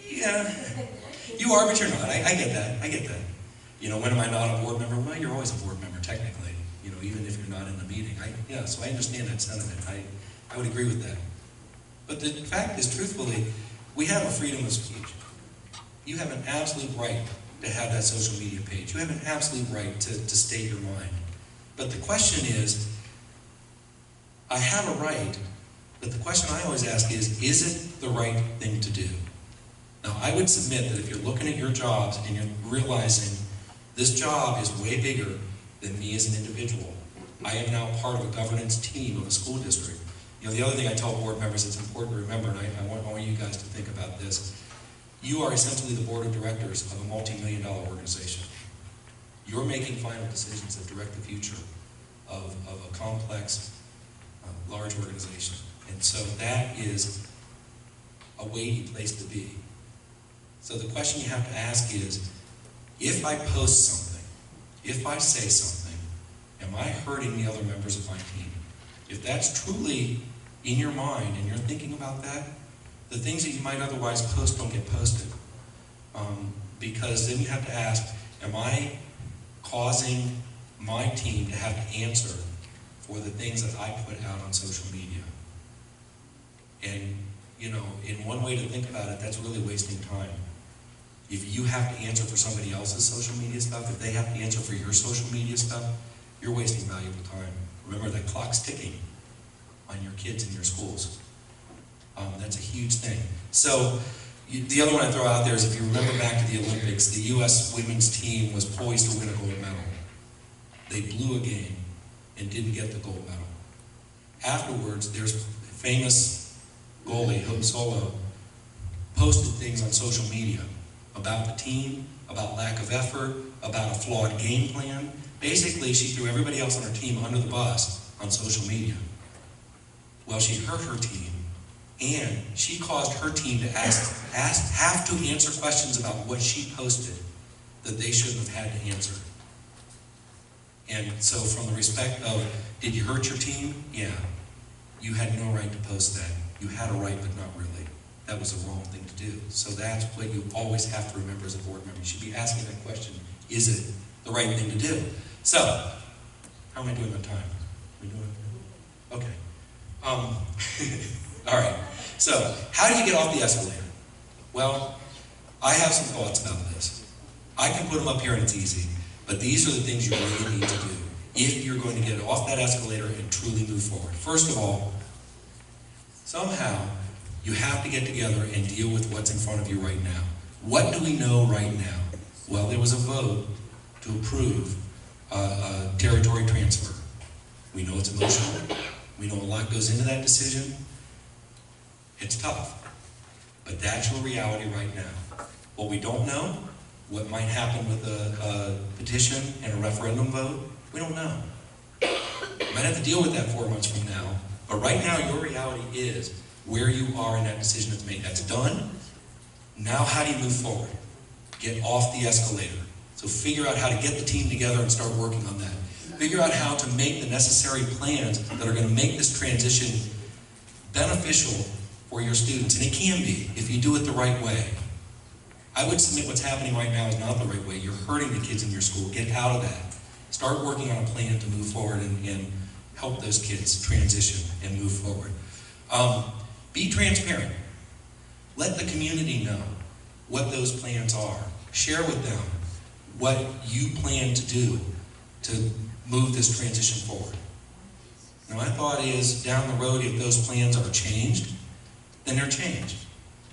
Yeah, you are, but you're not. I get that. I get that. You know, when am I not a board member? Well, you're always a board member, technically. You know, even if you're not in the meeting. So I understand that sentiment. I would agree with that. But the fact is, truthfully, we have a freedom of speech. You have an absolute right to have that social media page. You have an absolute right to state your mind. But the question is, I have a right, but the question I always ask is it the right thing to do? Now, I would submit that if you're looking at your jobs and you're realizing this job is way bigger than me as an individual, I am now part of a governance team of a school district. You know, the other thing I tell board members that's important to remember, and I want you guys to think about this, you are essentially the board of directors of a multi-million-dollar organization. You're making final decisions that direct the future of a complex, large organization. And so that is a weighty place to be. So the question you have to ask is, if I post something, if I say something, am I hurting the other members of my team? If that's truly in your mind and you're thinking about that, the things that you might otherwise post don't get posted. Because then you have to ask, am I causing my team to have to answer for the things that I put out on social media? And, you know, in one way to think about it, that's really wasting time. If you have to answer for somebody else's social media stuff, if they have to answer for your social media stuff, you're wasting valuable time. Remember, that clock's ticking on your kids in your schools. That's a huge thing. So, the other one I throw out there is, if you remember back to the Olympics, the U.S. women's team was poised to win a gold medal. They blew a game and didn't get the gold medal. Afterwards, there's famous goalie, Hope Solo, posted things on social media about the team, about lack of effort, about a flawed game plan. Basically, she threw everybody else on her team under the bus on social media. Well, she hurt her team, and she caused her team to have to answer questions about what she posted that they shouldn't have had to answer. And so from the respect of, did you hurt your team? Yeah. You had no right to post that. You had a right, but not really. That was the wrong thing to do. So that's what you always have to remember as a board member. You should be asking that question, is it the right thing to do? So, how am I doing on time? Are we doing it? Okay. All right. So, how do you get off the escalator? Well, I have some thoughts about this. I can put them up here and it's easy, but these are the things you really need to do if you're going to get off that escalator and truly move forward. First of all, somehow you have to get together and deal with what's in front of you right now. What do we know right now? Well, there was a vote to approve a territory transfer. We know it's emotional. We know a lot goes into that decision. It's tough, but that's your reality right now. What we don't know, what might happen with a petition and a referendum vote, we don't know. You might have to deal with that 4 months from now, but right now your reality is where you are in that decision that's made. That's done. Now how do you move forward? Get off the escalator. So figure out how to get the team together and start working on that. Figure out how to make the necessary plans that are going to make this transition beneficial for your students. And it can be, if you do it the right way. I would submit what's happening right now is not the right way. You're hurting the kids in your school. Get out of that. Start working on a plan to move forward and help those kids transition and move forward. Be transparent. Let the community know what those plans are. Share with them what you plan to do to move this transition forward. Now, my thought is, down the road, if those plans are changed, then they're changed.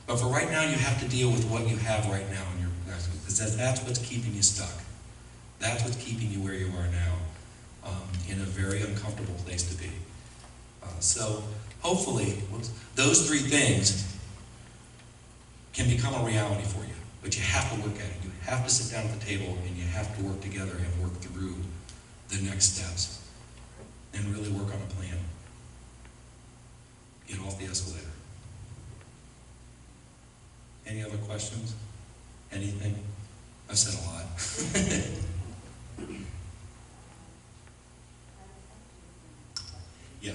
But for right now, you have to deal with what you have right now in your class, because that's what's keeping you stuck. That's what's keeping you where you are now, in a very uncomfortable place to be. So hopefully, those three things can become a reality for you. But you have to work at it. You have to sit down at the table and you have to work together and work through the next steps and really work on a plan. Get off the escalator. Any other questions? Anything? I've said a lot. Yeah.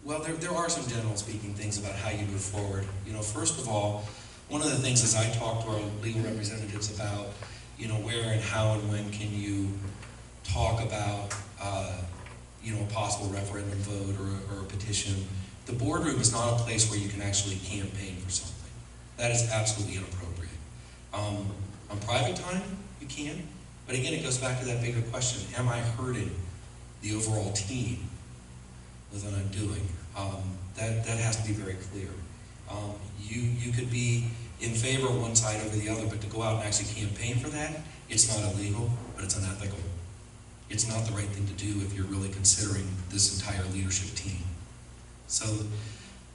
Well, there are some general speaking things about how you move forward. You know, first of all, one of the things as I talk to our legal representatives about, you know, where and how and when can you talk about, you know, a possible referendum vote or a petition. The boardroom is not a place where you can actually campaign for something. That is absolutely inappropriate. On private time, you can. But again, it goes back to that bigger question, am I hurting the overall team with what I'm doing? That has to be very clear. You could be in favor of one side over the other, but to go out and actually campaign for that, it's not illegal, but it's unethical. It's not the right thing to do if you're really considering this entire leadership team. So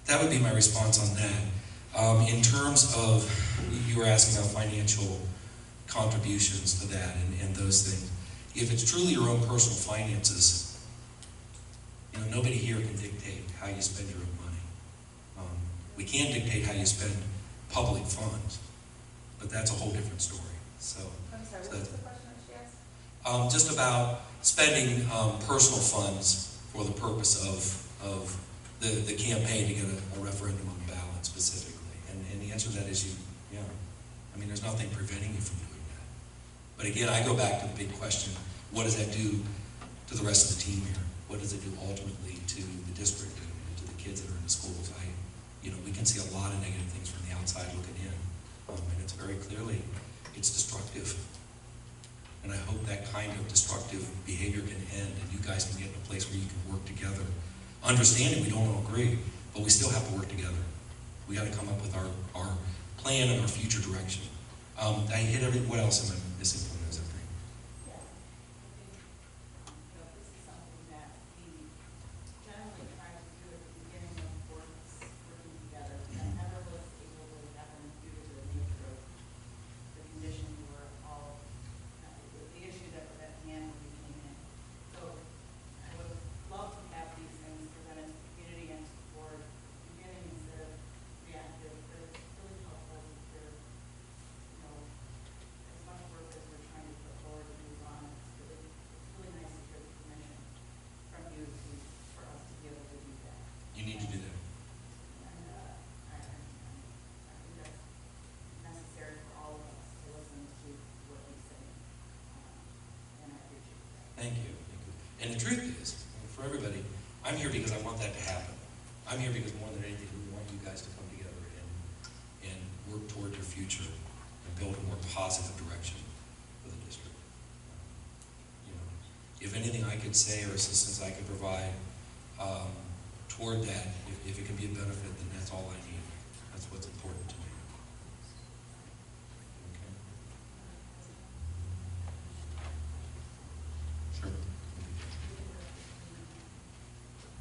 that would be my response on that. In terms of, you were asking about financial contributions to that and those things. If it's truly your own personal finances, you know, nobody here can dictate how you spend your own money. We can dictate how you spend public funds, but that's a whole different story. So, I'm sorry, so what was the question that she asked? just about spending personal funds for the purpose of the campaign to get a referendum on the ballot specifically. And the answer to that is yeah. I mean, there's nothing preventing you from doing that. But again, I go back to the big question, what does that do to the rest of the team here? What does it do ultimately to the district and to the kids that are in the schools? We can see a lot of negative things from the outside looking in. And it's very clearly, it's destructive. And I hope that kind of destructive behavior can end and you guys can get in a place where you can work together. Understanding we don't all agree, but we still have to work together. We got to come up with our plan and our future direction. I hit what else am I missing from those, I think? Yeah, I think this is something that we generally try to do at the beginning of works working together. That never was able to happen due to the nature of the condition we were all, the issue that was at hand when we came in. So I would love to have these things presented to the community and to the board beginning instead of reactive, but it's really helpful to hear, as much work as we're trying to put forward and move on, it's really nice to hear the permission from you for us to be able to do that. You need to do that. And I think that's necessary for all of us to listen to what he's saying. And I appreciate that. Thank you. Thank you. And the truth is, for everybody, I'm here because I want that to happen. I'm here because more than anything, we want you guys to come together and work toward your future and build a more positive direction for the district. If anything I could say or assistance I could provide toward that, if it can be a benefit, then that's all I need. That's what's important to me. Okay? Sure.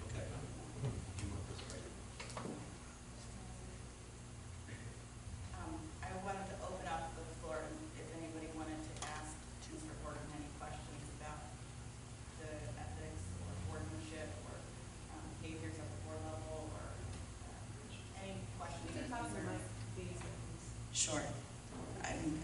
Okay. I wanted to open up the floor and if anybody wanted to ask Mr. Horton any questions about the ethics or boardmanship or behaviors at the board level or any questions. You can talk to my please. Sure.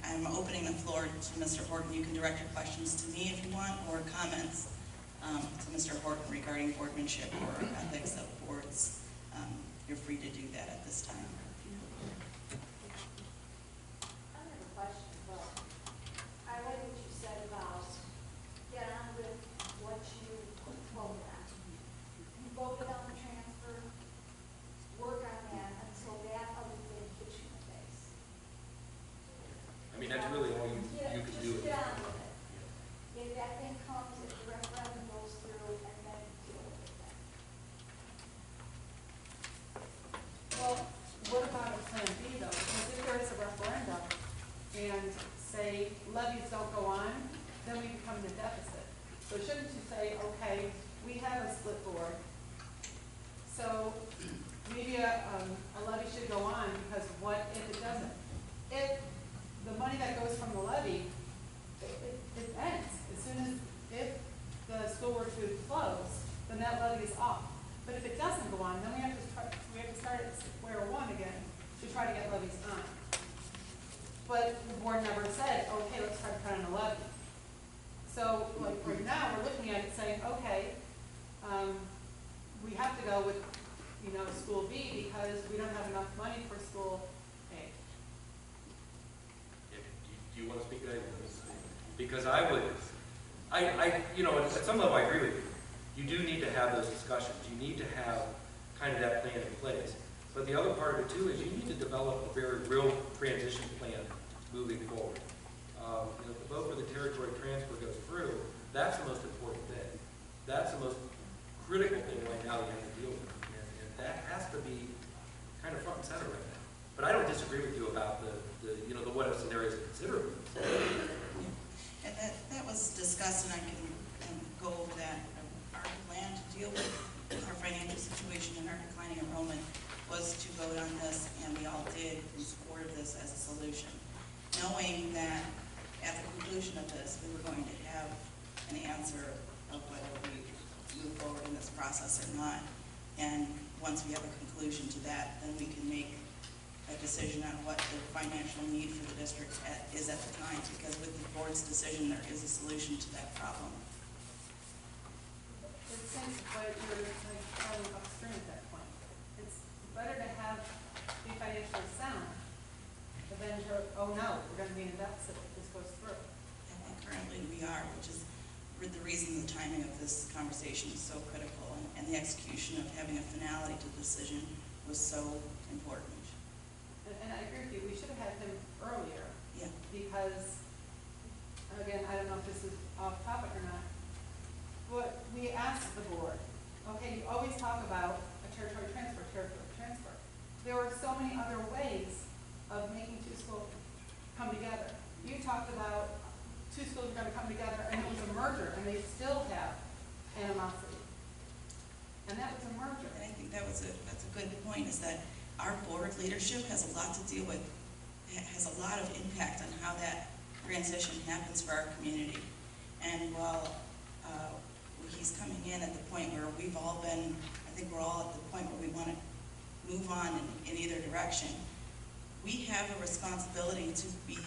I'm opening the floor to Mr. Horton. You can direct your questions to me if you want, or comments to Mr. Horton regarding boardmanship or ethics of boards. You're free to do that at this time. I have a question, but I like what you said about get on with what you voted on. You voted on the transfer, work on that until that other thing hits you in the face. I mean, that's really all you can do. Just get on with it. If that thing comes, if the referendum goes through, and then deal with it then. Well, what about a plan B though? Because if there is a referendum and say levies don't go on, then we become in a deficit. So shouldn't you say, okay, we have a split board, so maybe a levy should go on because what if it doesn't? If the money that goes from the levy, it ends. As soon as, if the school were to close, then that levy is off. But if it doesn't go on, then we have to start at square one again to try to get levies on. But the board never said, okay, let's try to put on a levy. So like right now, we're looking at it saying, okay, we have to go with, school B because we don't have enough money for school A. Do you want to speak to that? Because I would, at some level I agree with you. You do need to have those discussions. You need to have kind of that plan in place. But the other part of it too is you need to develop a very real transition plan moving forward. If the vote for the territory transfer goes through, that's the most important thing. That's the most critical thing right now that you have to deal with. And that has to be kind of front and center right now. But I don't disagree with you about the what if scenarios to consider. And that was discussed, and I can go over that. Our plan to deal with our financial situation and our declining enrollment was to vote on this, and we all did in support of this as a solution, knowing that at the conclusion of this, we were going to have an answer of whether we move forward in this process or not. And once we have a conclusion to that, then we can make a decision on what the financial need for the district is at the time, because with the board's decision, there is a solution to that problem. It seems like you're like going upstream at that point. It's better to have, be financially sound, but then to, oh no, we're gonna be in a deficit if this goes through. And currently we are, which is the reason the timing of this conversation is so critical, and the execution of having a finality to the decision was so important. And I agree with you, we should have had him earlier. Yeah. Because, again, I don't know if this is off topic or not, but we asked the board, okay, you always talk about a territory transfer. There were so many other ways of making two schools come together. You talked about two schools are gonna come together, and it was a merger, and they still have animosity. And that was a merger. And I think that's a good point, is that our board leadership has a lot to deal with, has a lot of impact on how that transition happens for our community. And while he's coming in at the point where we've all been, I think we're all at the point where we want to move on in either direction, we have a responsibility to be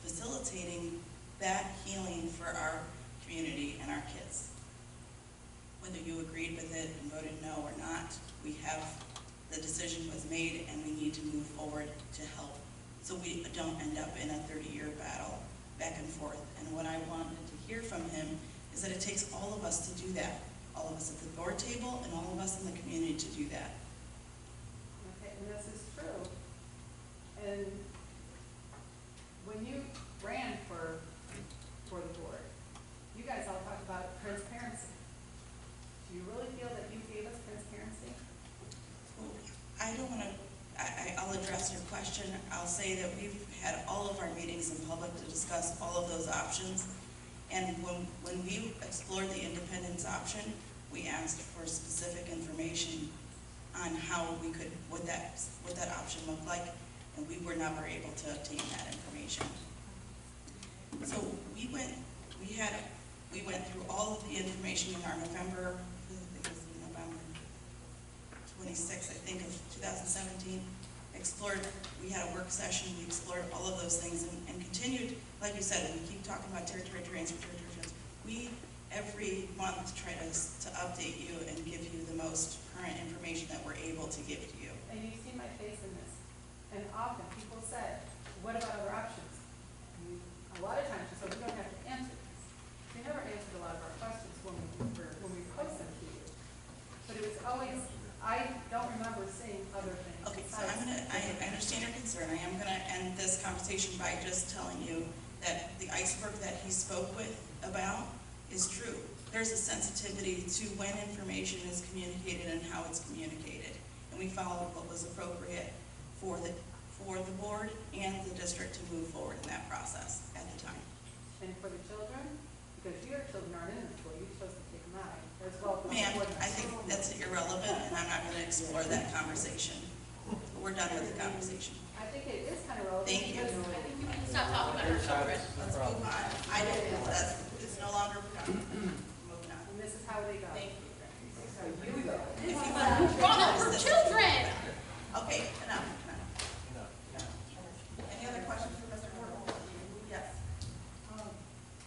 facilitating that healing for our community and our kids. Whether you agreed with it and voted no or not, the decision was made, and we need to move forward to help, so we don't end up in a 30-year battle back and forth. And what I wanted to hear from him is that it takes all of us to do that, all of us at the board table and all of us in the community to do that. Okay, and this is true. And when you ran for the board, you guys all talked about transparency. Do you really feel that you gave us transparency? I don't want to, I'll address your question. I'll say that we've had all of our meetings in public to discuss all of those options. And when we explored the independence option, we asked for specific information on how we could, what that option looked like, and we were never able to obtain that information. So we went through all of the information in our November 26th, I think, of 2017, we had a work session, we explored all of those things and continued, like you said, we keep talking about territory transfer. We, every month, try to update you and give you the most current information that we're able to give to you. And you see my face in this. And often people say, what about other options? A lot of times you say, we don't have to answer this. You never answered a lot of our questions when we post them to you. But it was always, I don't remember seeing other things. Okay, so I understand your concern. I am gonna end this conversation by just telling you that the iceberg that he spoke about is true. There's a sensitivity to when information is communicated and how it's communicated. And we followed what was appropriate for the board and the district to move forward in that process at the time. And for the children, because your children aren't in the school, you chose to take them out as well. Ma'am, I think that's irrelevant, and I'm not going to explore that conversation. We're done with the conversation. I think it is kind of relevant. Thank you. because I think you can Stop talking about our children. Let's move on. It's no longer productive. Moving on. And this is how they go. Thank you. So you go. If you Run over children! Okay, enough. Any other questions for Mr. Porter? Yes.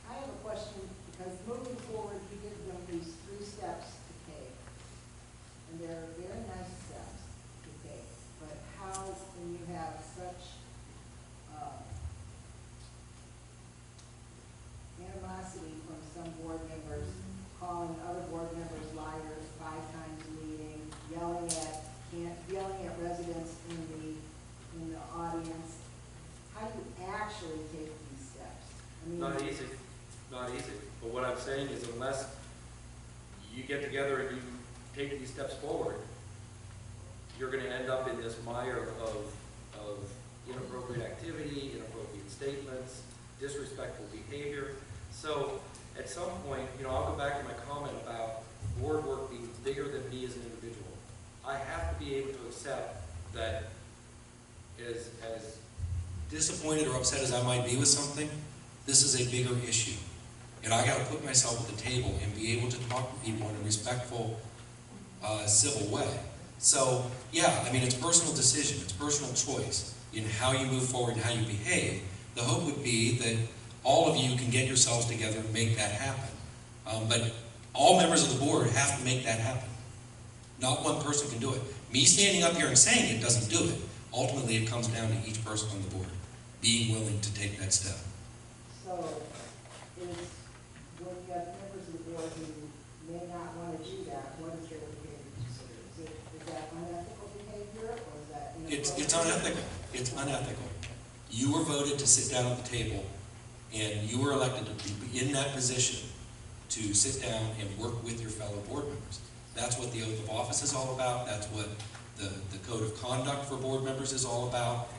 I have a question, because moving forward, you give them these 3 steps to take. And they're very nice steps to take, but how, when you have such animosity from some board members, calling other board members liars 5 times a meeting, yelling at residents in the audience, how do you actually take these steps? I mean, Not easy, not easy. But what I'm saying is unless you get together and you take these steps forward, you're gonna end up in this mire of of inappropriate activity, inappropriate statements, disrespectful behavior. So at some point, I'll go back to my comment about board work being bigger than me as an individual. I have to be able to accept that as Disappointed or upset as I might be with something, this is a bigger issue. And I gotta put myself at the table and be able to talk to people in a respectful, civil way. So, yeah, I mean, it's personal decision, it's personal choice in how you move forward and how you behave. The hope would be that all of you can get yourselves together and make that happen. But all members of the board have to make that happen. Not one person can do it. Me standing up here and saying it doesn't do it. Ultimately, it comes down to each person on the board being willing to take that step. So, when you have members of the board who may not want to do that, what is their behavior considered? Is that unethical behavior, or is that inappropriate? It's unethical. It's unethical. You were voted to sit down at the table, and you were elected to be in that position to sit down and work with your fellow board members. That's what the oath of office is all about. That's what the code of conduct for board members is all about.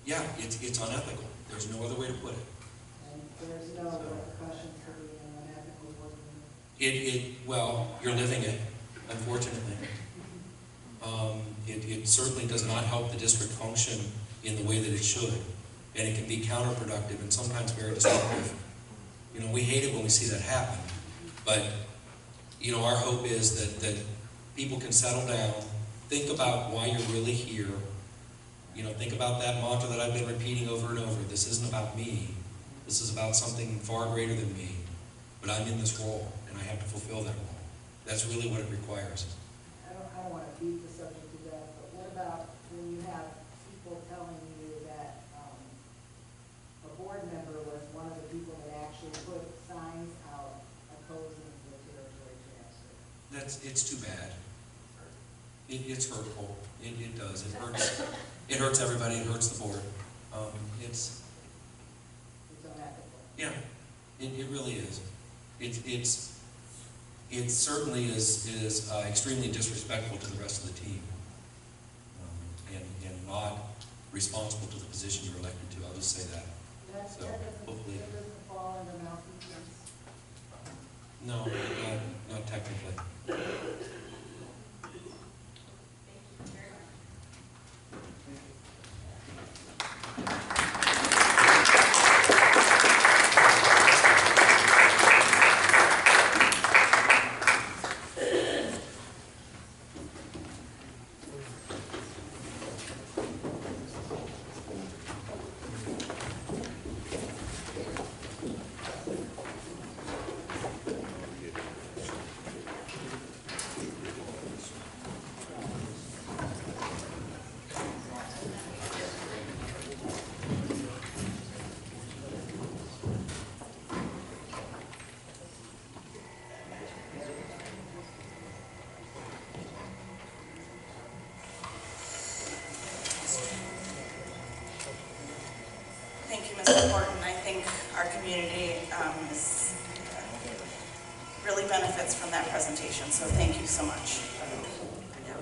Yeah, it's unethical. There's no other way to put it. And there's no repercussions for being an unethical board member? Well, you're living it, unfortunately. It certainly does not help the district function in the way that it should. And it can be counterproductive and sometimes very destructive. We hate it when we see that happen. But, our hope is that people can settle down, think about why you're really here. Think about that mantra that I've been repeating over and over. This isn't about me. This is about something far greater than me. But I'm in this role, and I have to fulfill that role. That's really what it requires. I don't want to beat the subject to death, but what about when you have people telling you that a board member was one of the people that actually put signs out opposing the territory transfer? It's too bad. It's hurtful. It does. It hurts. It hurts everybody. It hurts the board. It's unethical. Yeah, it really is. It certainly is extremely disrespectful to the rest of the team, and not responsible to the position you're elected to. I'll just say that. So hopefully, That doesn't fall under malfeasance. no, not technically. Thank you, Mr. Horton. I think our community really benefits from that presentation, so thank you so much. Yeah.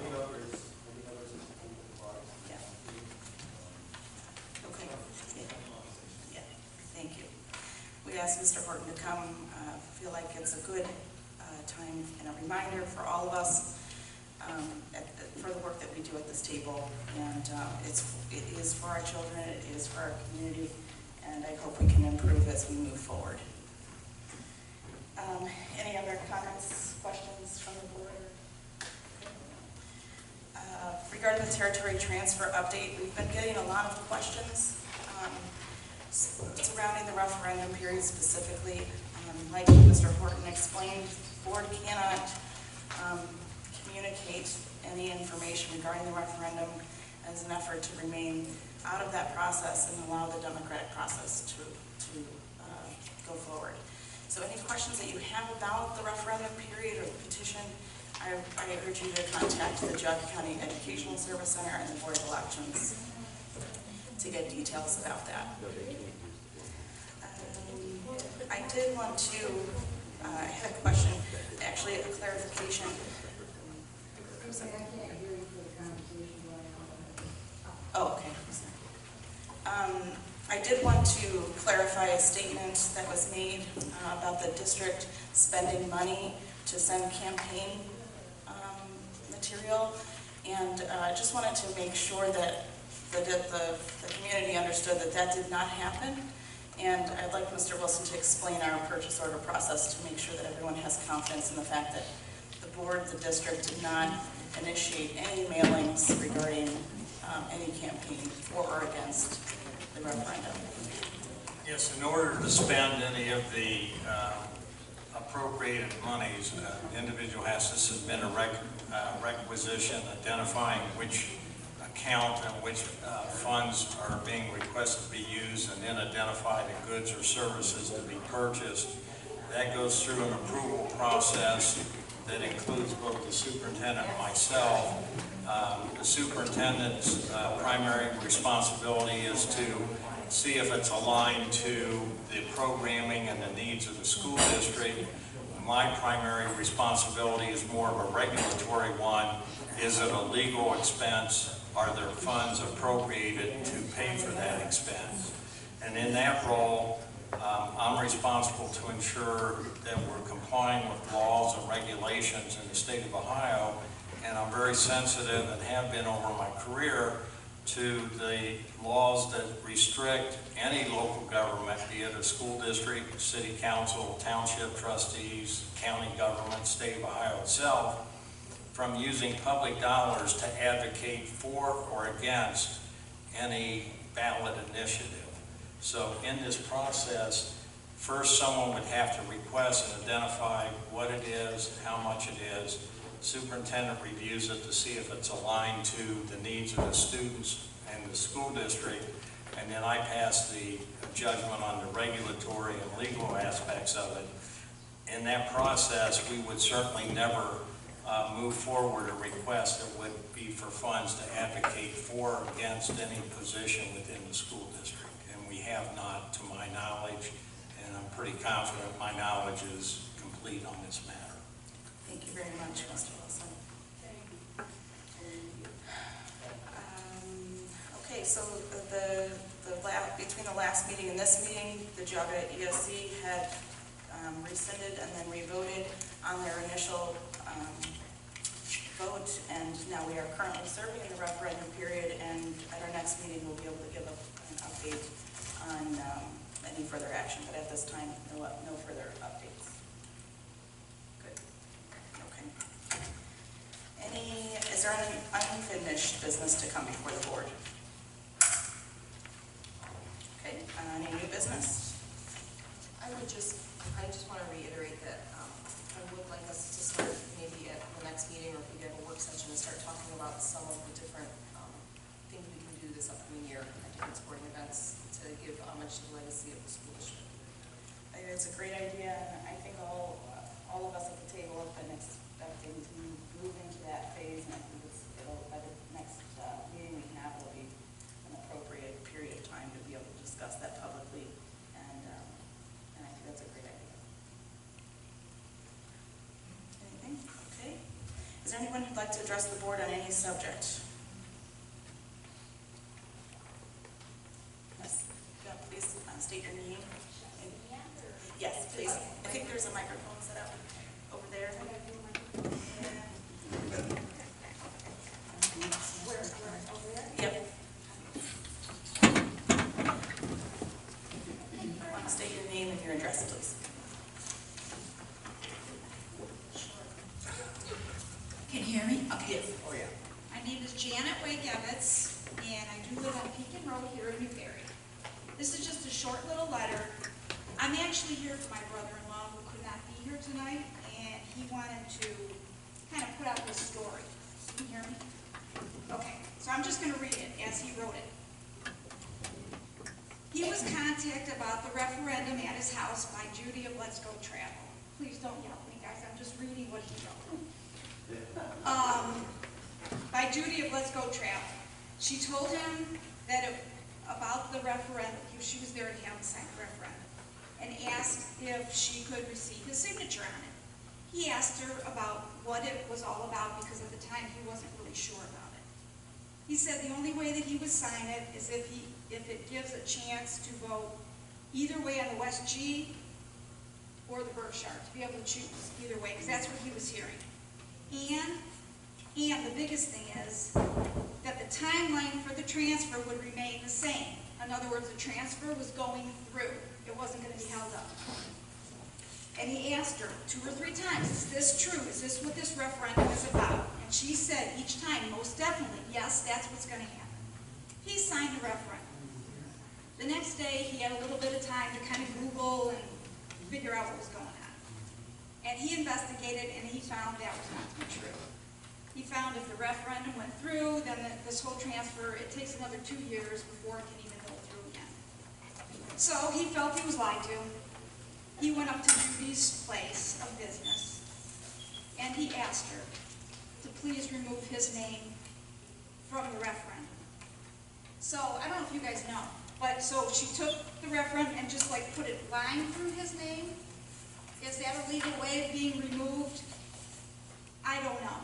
Okay. Yeah. Thank you. We asked Mr. Horton to come. Feel like it's a good time and a reminder for all of us for the work that we do at this table. And it is for our children, it is for our community, and I hope we can improve as we move forward. Any other comments, questions from the board? Regarding the territory transfer update, we've been getting a lot of questions surrounding the referendum period specifically. Like Mr. Horton explained, the board cannot communicate any information regarding the referendum as an effort to remain out of that process and allow the democratic process to go forward. So any questions that you have about the referendum period or the petition, I urge you to contact the Jug County Educational Service Center and the Board of Elections to get details about that. I did want to, I had a question, actually a clarification. I can't hear you for the conversation going on. Oh, okay. I did want to clarify a statement that was made about the district spending money to send campaign material. And I just wanted to make sure that the community understood that that did not happen. And I'd like Mr. Wilson to explain our purchase order process to make sure that everyone has confidence in the fact that the board, the district, did not initiate any mailings regarding any campaign for or against the referendum. Yes, in order to spend any of the appropriated monies, the individual has to submit a requisition identifying which account and which funds are being requested to be used, and then identify the goods or services to be purchased. That goes through an approval process that includes both the superintendent and myself. The superintendent's primary responsibility is to see if it's aligned to the programming and the needs of the school district. My primary responsibility is more of a regulatory one. Is it a legal expense? Are there funds appropriated to pay for that expense? And in that role, I'm responsible to ensure that we're complying with laws and regulations in the state of Ohio, and I'm very sensitive and have been over my career to the laws that restrict any local government, be it a school district, city council, township trustees, county government, state of Ohio itself, from using public dollars to advocate for or against any ballot initiative. So in this process, first someone would have to request and identify what it is, how much it is. Superintendent reviews it to see if it's aligned to the needs of the students and the school district, and then I pass the judgment on the regulatory and legal aspects of it. In that process, we would certainly never move forward a request that would be for funds to advocate for or against any position within the school district. And we have not, to my knowledge, and I'm pretty confident my knowledge is complete on this matter. Thank you very much, Mr. Wilson. Okay, so between the last meeting and this meeting, the Geauga ESC had rescinded and then revoted on their initial vote, and now we are currently serving in the referendum period, and at our next meeting we'll be able to give an update on any further action, but at this time, no further updates. Good. Okay. Is there any unfinished business to come before the board? Okay, any new business? I just want to reiterate that I would like us to start maybe at the next meeting, or if we have a work session, to start talking about some of the different things we can do this upcoming year at different sporting events to give homage to the legacy of the school district. I think it's a great idea, and I think all of us at the table have been expecting to move into that phase, and I think by the next meeting we have, it'll be an appropriate period of time to be able to discuss that publicly, and I think that's a great idea. Anything? Okay. Is there anyone who'd like to address the board on any subject? Yes. Yeah, please state your name. Yes, please. I think there's a microphone set up over there. Where, over there? Yep. Want to state your name and your address, please. Can you hear me? Okay. Yes. Oh, yeah. My name is Janet Wake-Evitz, and I do live on Pekin Road here in Newbury. This is just a short little letter. I'm actually here for my brother-in-law who could not be here tonight, and he wanted to kind of put out this story. Can you hear me? Okay, so I'm just going to read it as he wrote it. He was contacted about the referendum at his house by Judy of Let's Go Travel. Please don't yell at me, guys. I'm just reading what he wrote. By Judy of Let's Go Travel. She told him that about the referendum, she was there to have him sign the referendum, and asked if she could receive his signature on it. He asked her about what it was all about, because at the time he wasn't really sure about it. He said the only way that he would sign it is if it gives a chance to vote either way on the West G or the Berkshire, to be able to choose either way, because that's what he was hearing. And the biggest thing is that the timeline for the transfer would remain the same. In other words, the transfer was going through. It wasn't going to be held up. And he asked her 2 or 3 times, is this true? Is this what this referendum is about? And she said each time, most definitely, yes, that's what's going to happen. He signed the referendum. The next day, he had a little bit of time to kind of Google and figure out what was going on. And he investigated, and he found that was not to be true. He found if the referendum went through, then this whole transfer, it takes another 2 years before it can even go through again. So he felt he was lied to. He went up to Judy's place of business, and he asked her to please remove his name from the referendum. So, I don't know if you guys know, but so she took the referendum and just like put it line through his name. Is that a legal way of being removed? I don't know.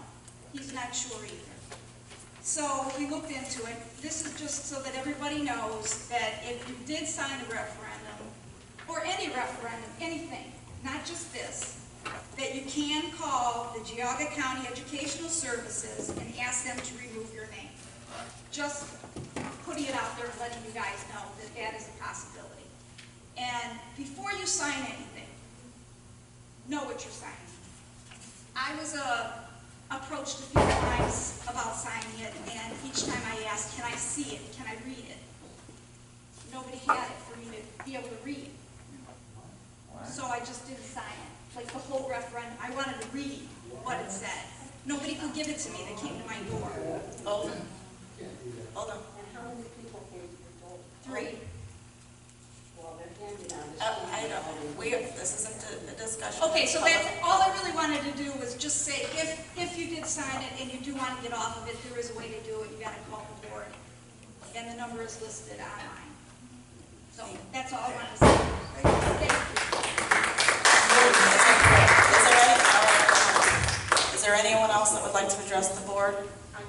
He's not sure either. So he looked into it. This is just so that everybody knows that if you did sign a referendum, or any referendum, anything, not just this, that you can call the Geauga County Educational Services and ask them to remove your name. Just putting it out there and letting you guys know that that is a possibility. And before you sign anything, know what you're signing. I was approached a few times about signing it, and each time I asked, can I see it? Can I read it? Nobody had it for me to be able to read. So I just didn't sign it. Like the whole referendum, I wanted to read what it said. Nobody could give it to me that came to my door. Hold on. Hold on. And how many people came to your door? 3. Well, they're handing out. I don't, this isn't a discussion. Okay, so that's, all I really wanted to do was just say, if you did sign it and you do want to get off of it, there is a way to do it. You got to call the board. And the number is listed online. So that's all I wanted to say. Thank you. Is there anyone else that would like to address the board?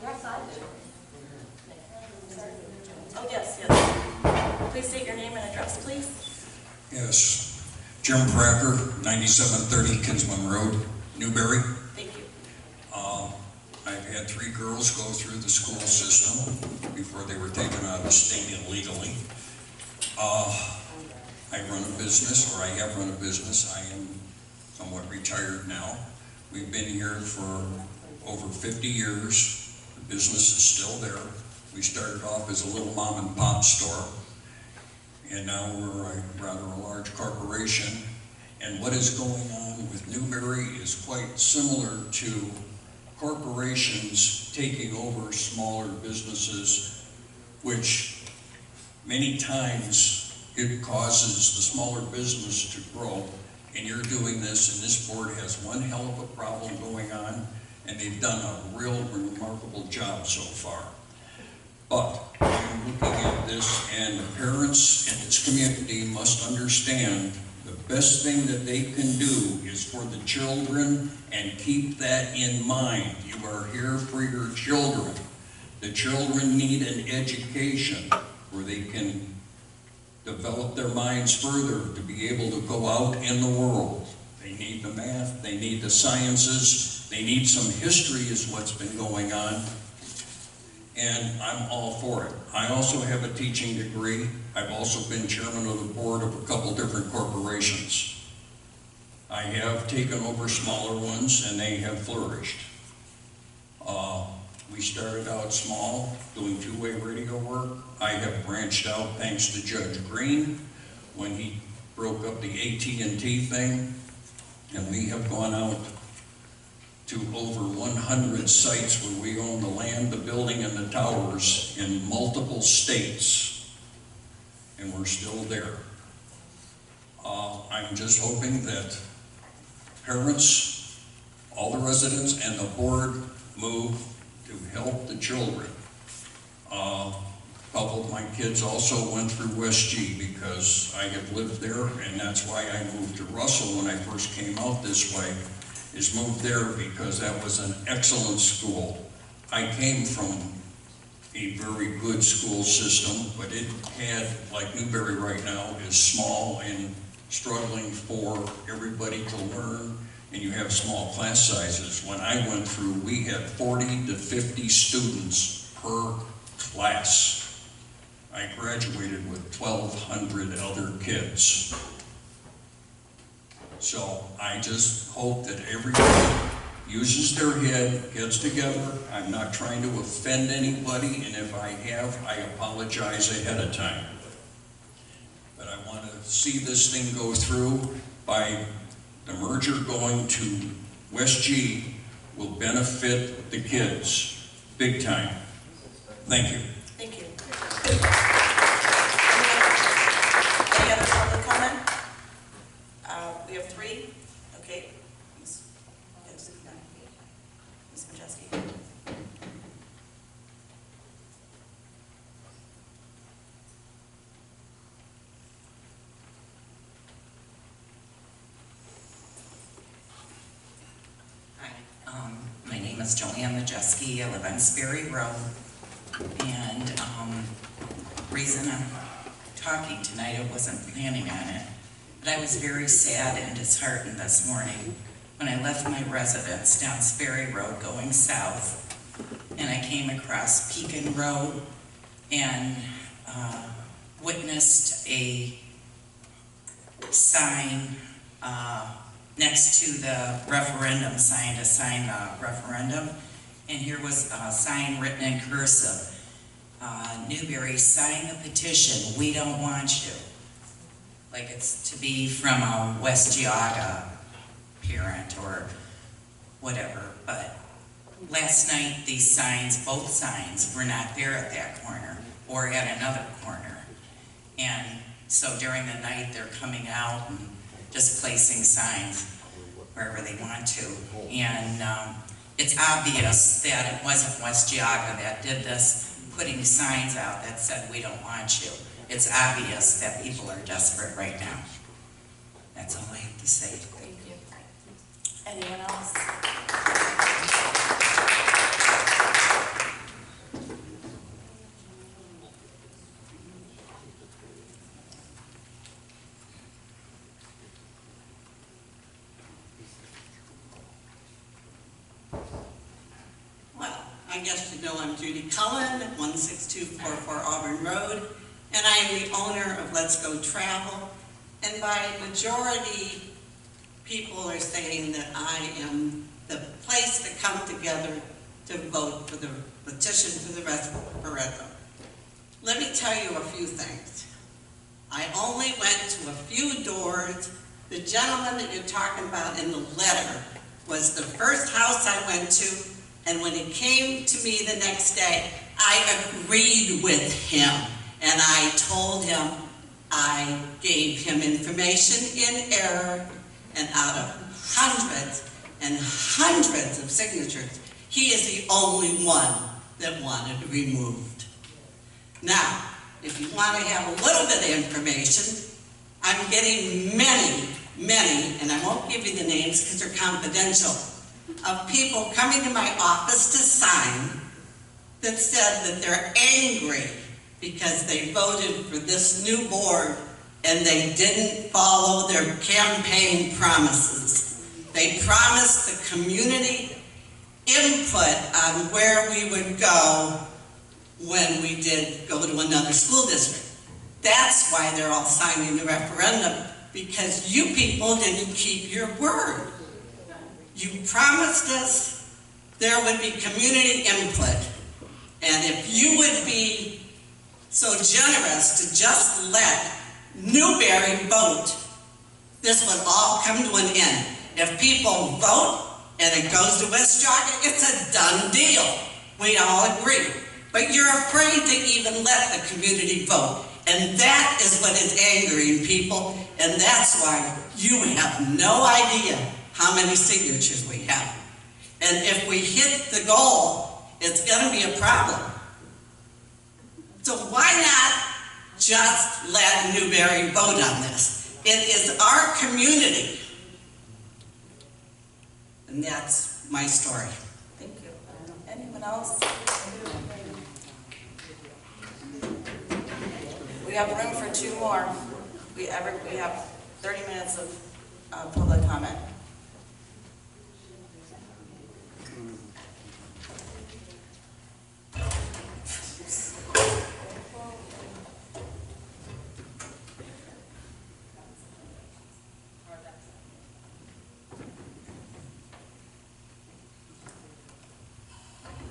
Yes, I do. Oh, yes. Please state your name and address, please. Yes, Jim Pracker, 9730 Kinsman Road, Newbury. Thank you. I've had 3 girls go through the school system before they were taken out of the state illegally. I run a business, or I have run a business. I am somewhat retired now. We've been here for over 50 years. The business is still there. We started off as a little mom and pop store, and now we're a rather large corporation. And what is going on with Newbury is quite similar to corporations taking over smaller businesses, which many times it causes the smaller business to grow. And you're doing this, and this board has one hell of a problem going on, and they've done a real remarkable job so far. But I'm looking at this, and the parents in this community must understand the best thing that they can do is for the children, and keep that in mind. You are here for your children. The children need an education where they can develop their minds further to be able to go out in the world. They need the math, they need the sciences, they need some history is what's been going on. And I'm all for it. I also have a teaching degree. I've also been chairman of the board of a couple different corporations. I have taken over smaller ones, and they have flourished. We started out small, doing two-way radio work. I have branched out thanks to Judge Green when he broke up the AT&T thing, and we have gone out to over 100 sites where we own the land, the building, and the towers in multiple states, and we're still there. I'm just hoping that parents, all the residents, and the board move to help the children. A couple of my kids also went through West G because I have lived there, and that's why I moved to Russell when I first came out this way, is moved there because that was an excellent school. I came from a very good school system, but it had, like Newbury right now, is small and struggling for everybody to learn, and you have small class sizes. When I went through, we had 40 to 50 students per class. I graduated with 1,200 other kids. So I just hope that everybody uses their head, gets together. I'm not trying to offend anybody, and if I have, I apologize ahead of time. But I want to see this thing go through. By the merger going to West G will benefit the kids big time. Thank you. Thank you. Any other public comment? We have three. Okay. Ms. Majeski. Hi, my name is Joanne Majeski. I live on Sperry Road. And reason I'm talking tonight, I wasn't planning on it, but I was very sad and disheartened this morning when I left my residence down Sperry Road going south, and I came across Pekin Road and witnessed a sign next to the referendum sign to sign the referendum, and here was a sign written in cursive, Newbury, sign the petition, we don't want you. Like it's to be from a West Geauga parent or whatever, but last night these signs, both signs, were not there at that corner or at another corner. And so during the night they're coming out and just placing signs wherever they want to. And it's obvious that it wasn't West Geauga that did this, putting signs out that said, we don't want you. It's obvious that people are desperate right now. That's all I have to say. Thank you. Anyone else? I guess you know I'm Judy Cullen, 16244 Auburn Road, and I am the owner of Let's Go Travel. And by majority, people are saying that I am the place to come together to vote for the petition for the referendum. Let me tell you a few things. I only went to a few doors. The gentleman that you're talking about in the letter was the first house I went to. And when he came to me the next day, I agreed with him. And I told him I gave him information in error, and out of hundreds and hundreds of signatures, he is the only one that wanted it removed. Now, if you want to have a little bit of information, I'm getting many, and I won't give you the names because they're confidential, of people coming to my office to sign that said that they're angry because they voted for this new board and they didn't follow their campaign promises. They promised the community input on where we would go when we did go to another school district. That's why they're all signing the referendum, because you people didn't keep your word. You promised us there would be community input, and if you would be so generous to just let Newbury vote, this would all come to an end. If people vote and it goes to West Geauga, it's a done deal. We all agree. But you're afraid to even let the community vote, and that is what is angering people, and that's why you have no idea how many signatures we have. And if we hit the goal, it's going to be a problem. So why not just let Newbury vote on this? It is our community. And that's my story. Thank you. Anyone else? have room for two more. We have 30 minutes of public comment.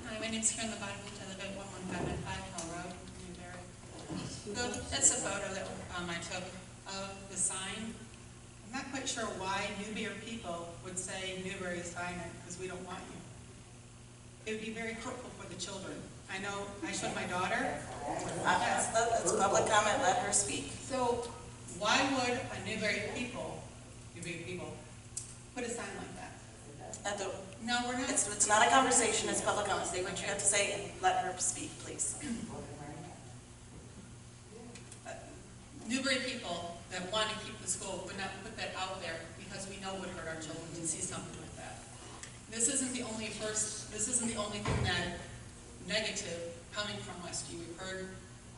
Hi, my name's Karen Labonte. I live at 11595 Hill Road, Newbury. So that's a photo that I took of the sign. I'm not quite sure why Newbury people would say Newbury sign it, because we don't want you. It would be very hurtful for the children. I know, I showed my daughter. That's public comment, let her speak. So why would a Newbury people put a sign like that? No, we're not. It's not a conversation, it's public comment. Say what you have to say and let her speak, please. Newbury people that want to keep the school would not put that out there because we know it would hurt our children to see something like that. This isn't the only thing that negative coming from Westview. We've heard,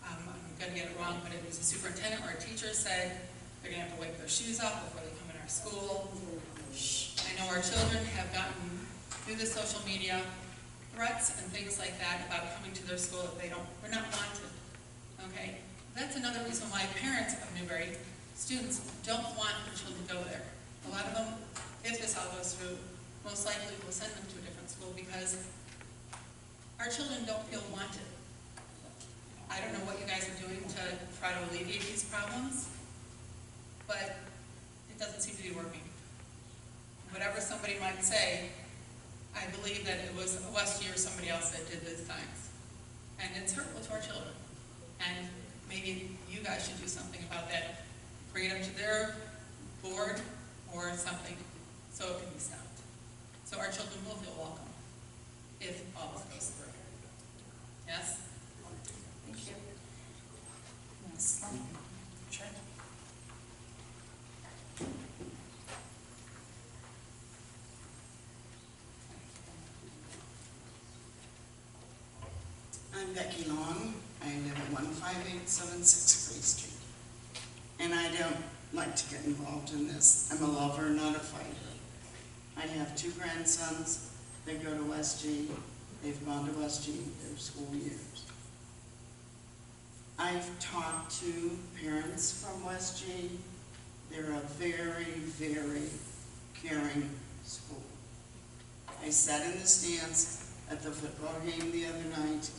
I'm going to get it wrong, but it was a superintendent or a teacher said they're going to have to wipe their shoes off before they come in our school. I know our children have gotten through the social media threats and things like that about coming to their school if we're not wanted, okay? That's another reason why parents of Newbury students don't want their children to go there. A lot of them, if this all goes through, most likely will send them to a different school because our children don't feel wanted. I don't know what you guys are doing to try to alleviate these problems, but it doesn't seem to be working. Whatever somebody might say, I believe that it was Westview or somebody else that did these signs. And it's hurtful to our children. And maybe you guys should do something about that. Bring it up to their board or something so it can be stopped. So our children will feel welcome if all this goes through. Yes? Thank you. Ms. Long. Sure. I'm Becky Long. I live at 15876 Gray Street. And I don't like to get involved in this. I'm a lover, not a fighter. I have two grandsons. They go to West G. They've gone to West G their school years. I've talked to parents from West G. They're a very, very caring school. I sat in the stands at the football game the other night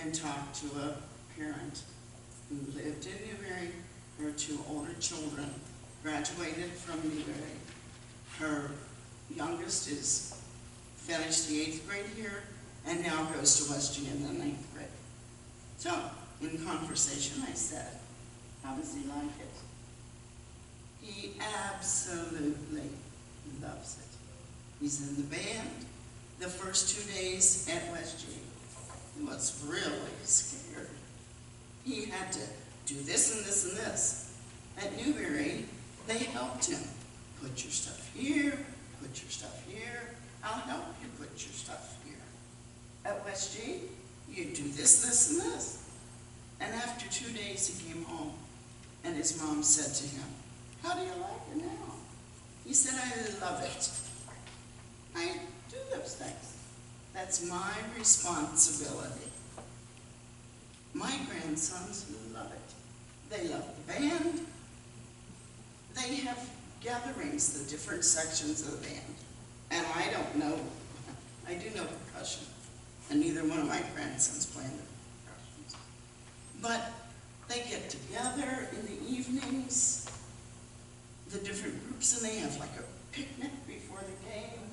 and talked to a parent who lived in Newbury. Her two older children graduated from Newbury. Her youngest is finished the 8th grade here and now goes to West G in the 9th grade. So, in conversation, I said, how does he like it? He absolutely loves it. He's in the band. The first 2 days at West G, he was really scared. He had to do this and this and this. At Newbury, they helped him. Put your stuff here, put your stuff here. I'll help you put your stuff here. At West G, you do this, this, and this. And after 2 days, he came home, and his mom said to him, how do you like it now? He said, I love it. I do those things. That's my responsibility. My grandsons love it. They love the band. They have gatherings, the different sections of the band. And I don't know, I do know percussion, and neither one of my grandsons play the percussion. But they get together in the evenings, the different groups, and they have like a picnic before the game.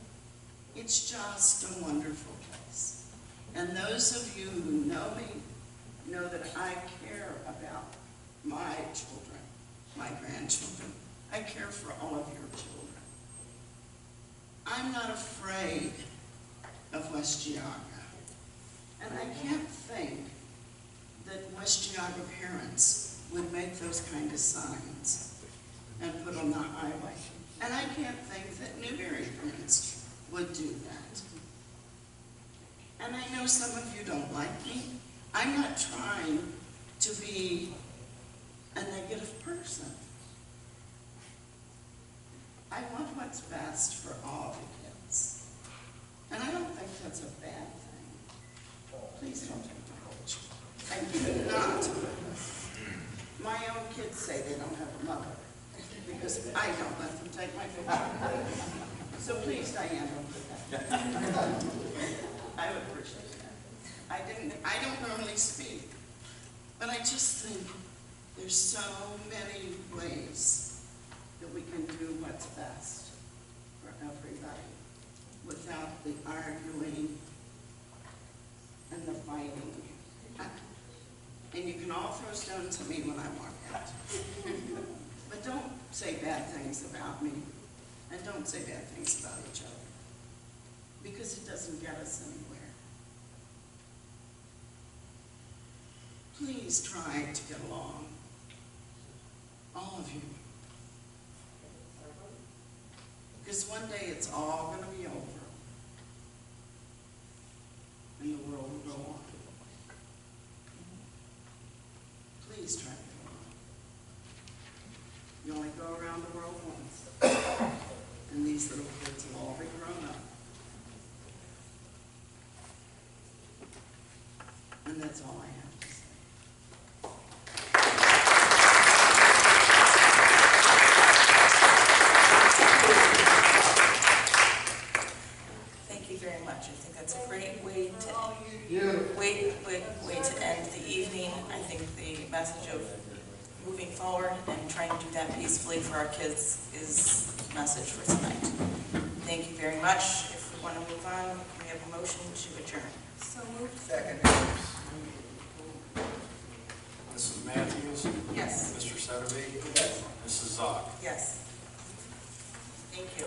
It's just a wonderful place. And those of you who know me know that I care about my children, my grandchildren. I care for all of your children. I'm not afraid of West Geauga. And I can't think that West Geauga parents would make those kind of signs and put on the highway. And I can't think that Newbury parents would do that. And I know some of you don't like me. I'm not trying to be what's best for all the kids. And I don't think that's a bad thing. Please don't take my coach. I do not. My own kids say they don't have a mother because I don't let them take my picture. So please, Diane, don't put that. I would appreciate that. I don't normally speak, but I just think there's so many ways that we can do what's best for everybody without the arguing and the fighting. And you can all throw stones at me when I walk out. But don't say bad things about me, and don't say bad things about each other, because it doesn't get us anywhere. Please try to get along, all of you. Because one day it's all going to be over, and the world will go on. Please try to get along. You only go around the world once, and these little kids will all be grown up. And that's all I have to say. Thank you very much. I think that's a great way to end the evening. I think the message of moving forward and trying to do that peacefully for our kids is the message for tonight. Thank you very much. If we want to move on, we have a motion to adjourn. So moved. Second. Mrs. Matthews? Yes. Mr. Satterwhite? Yes. Mrs. Zock? Yes. Thank you.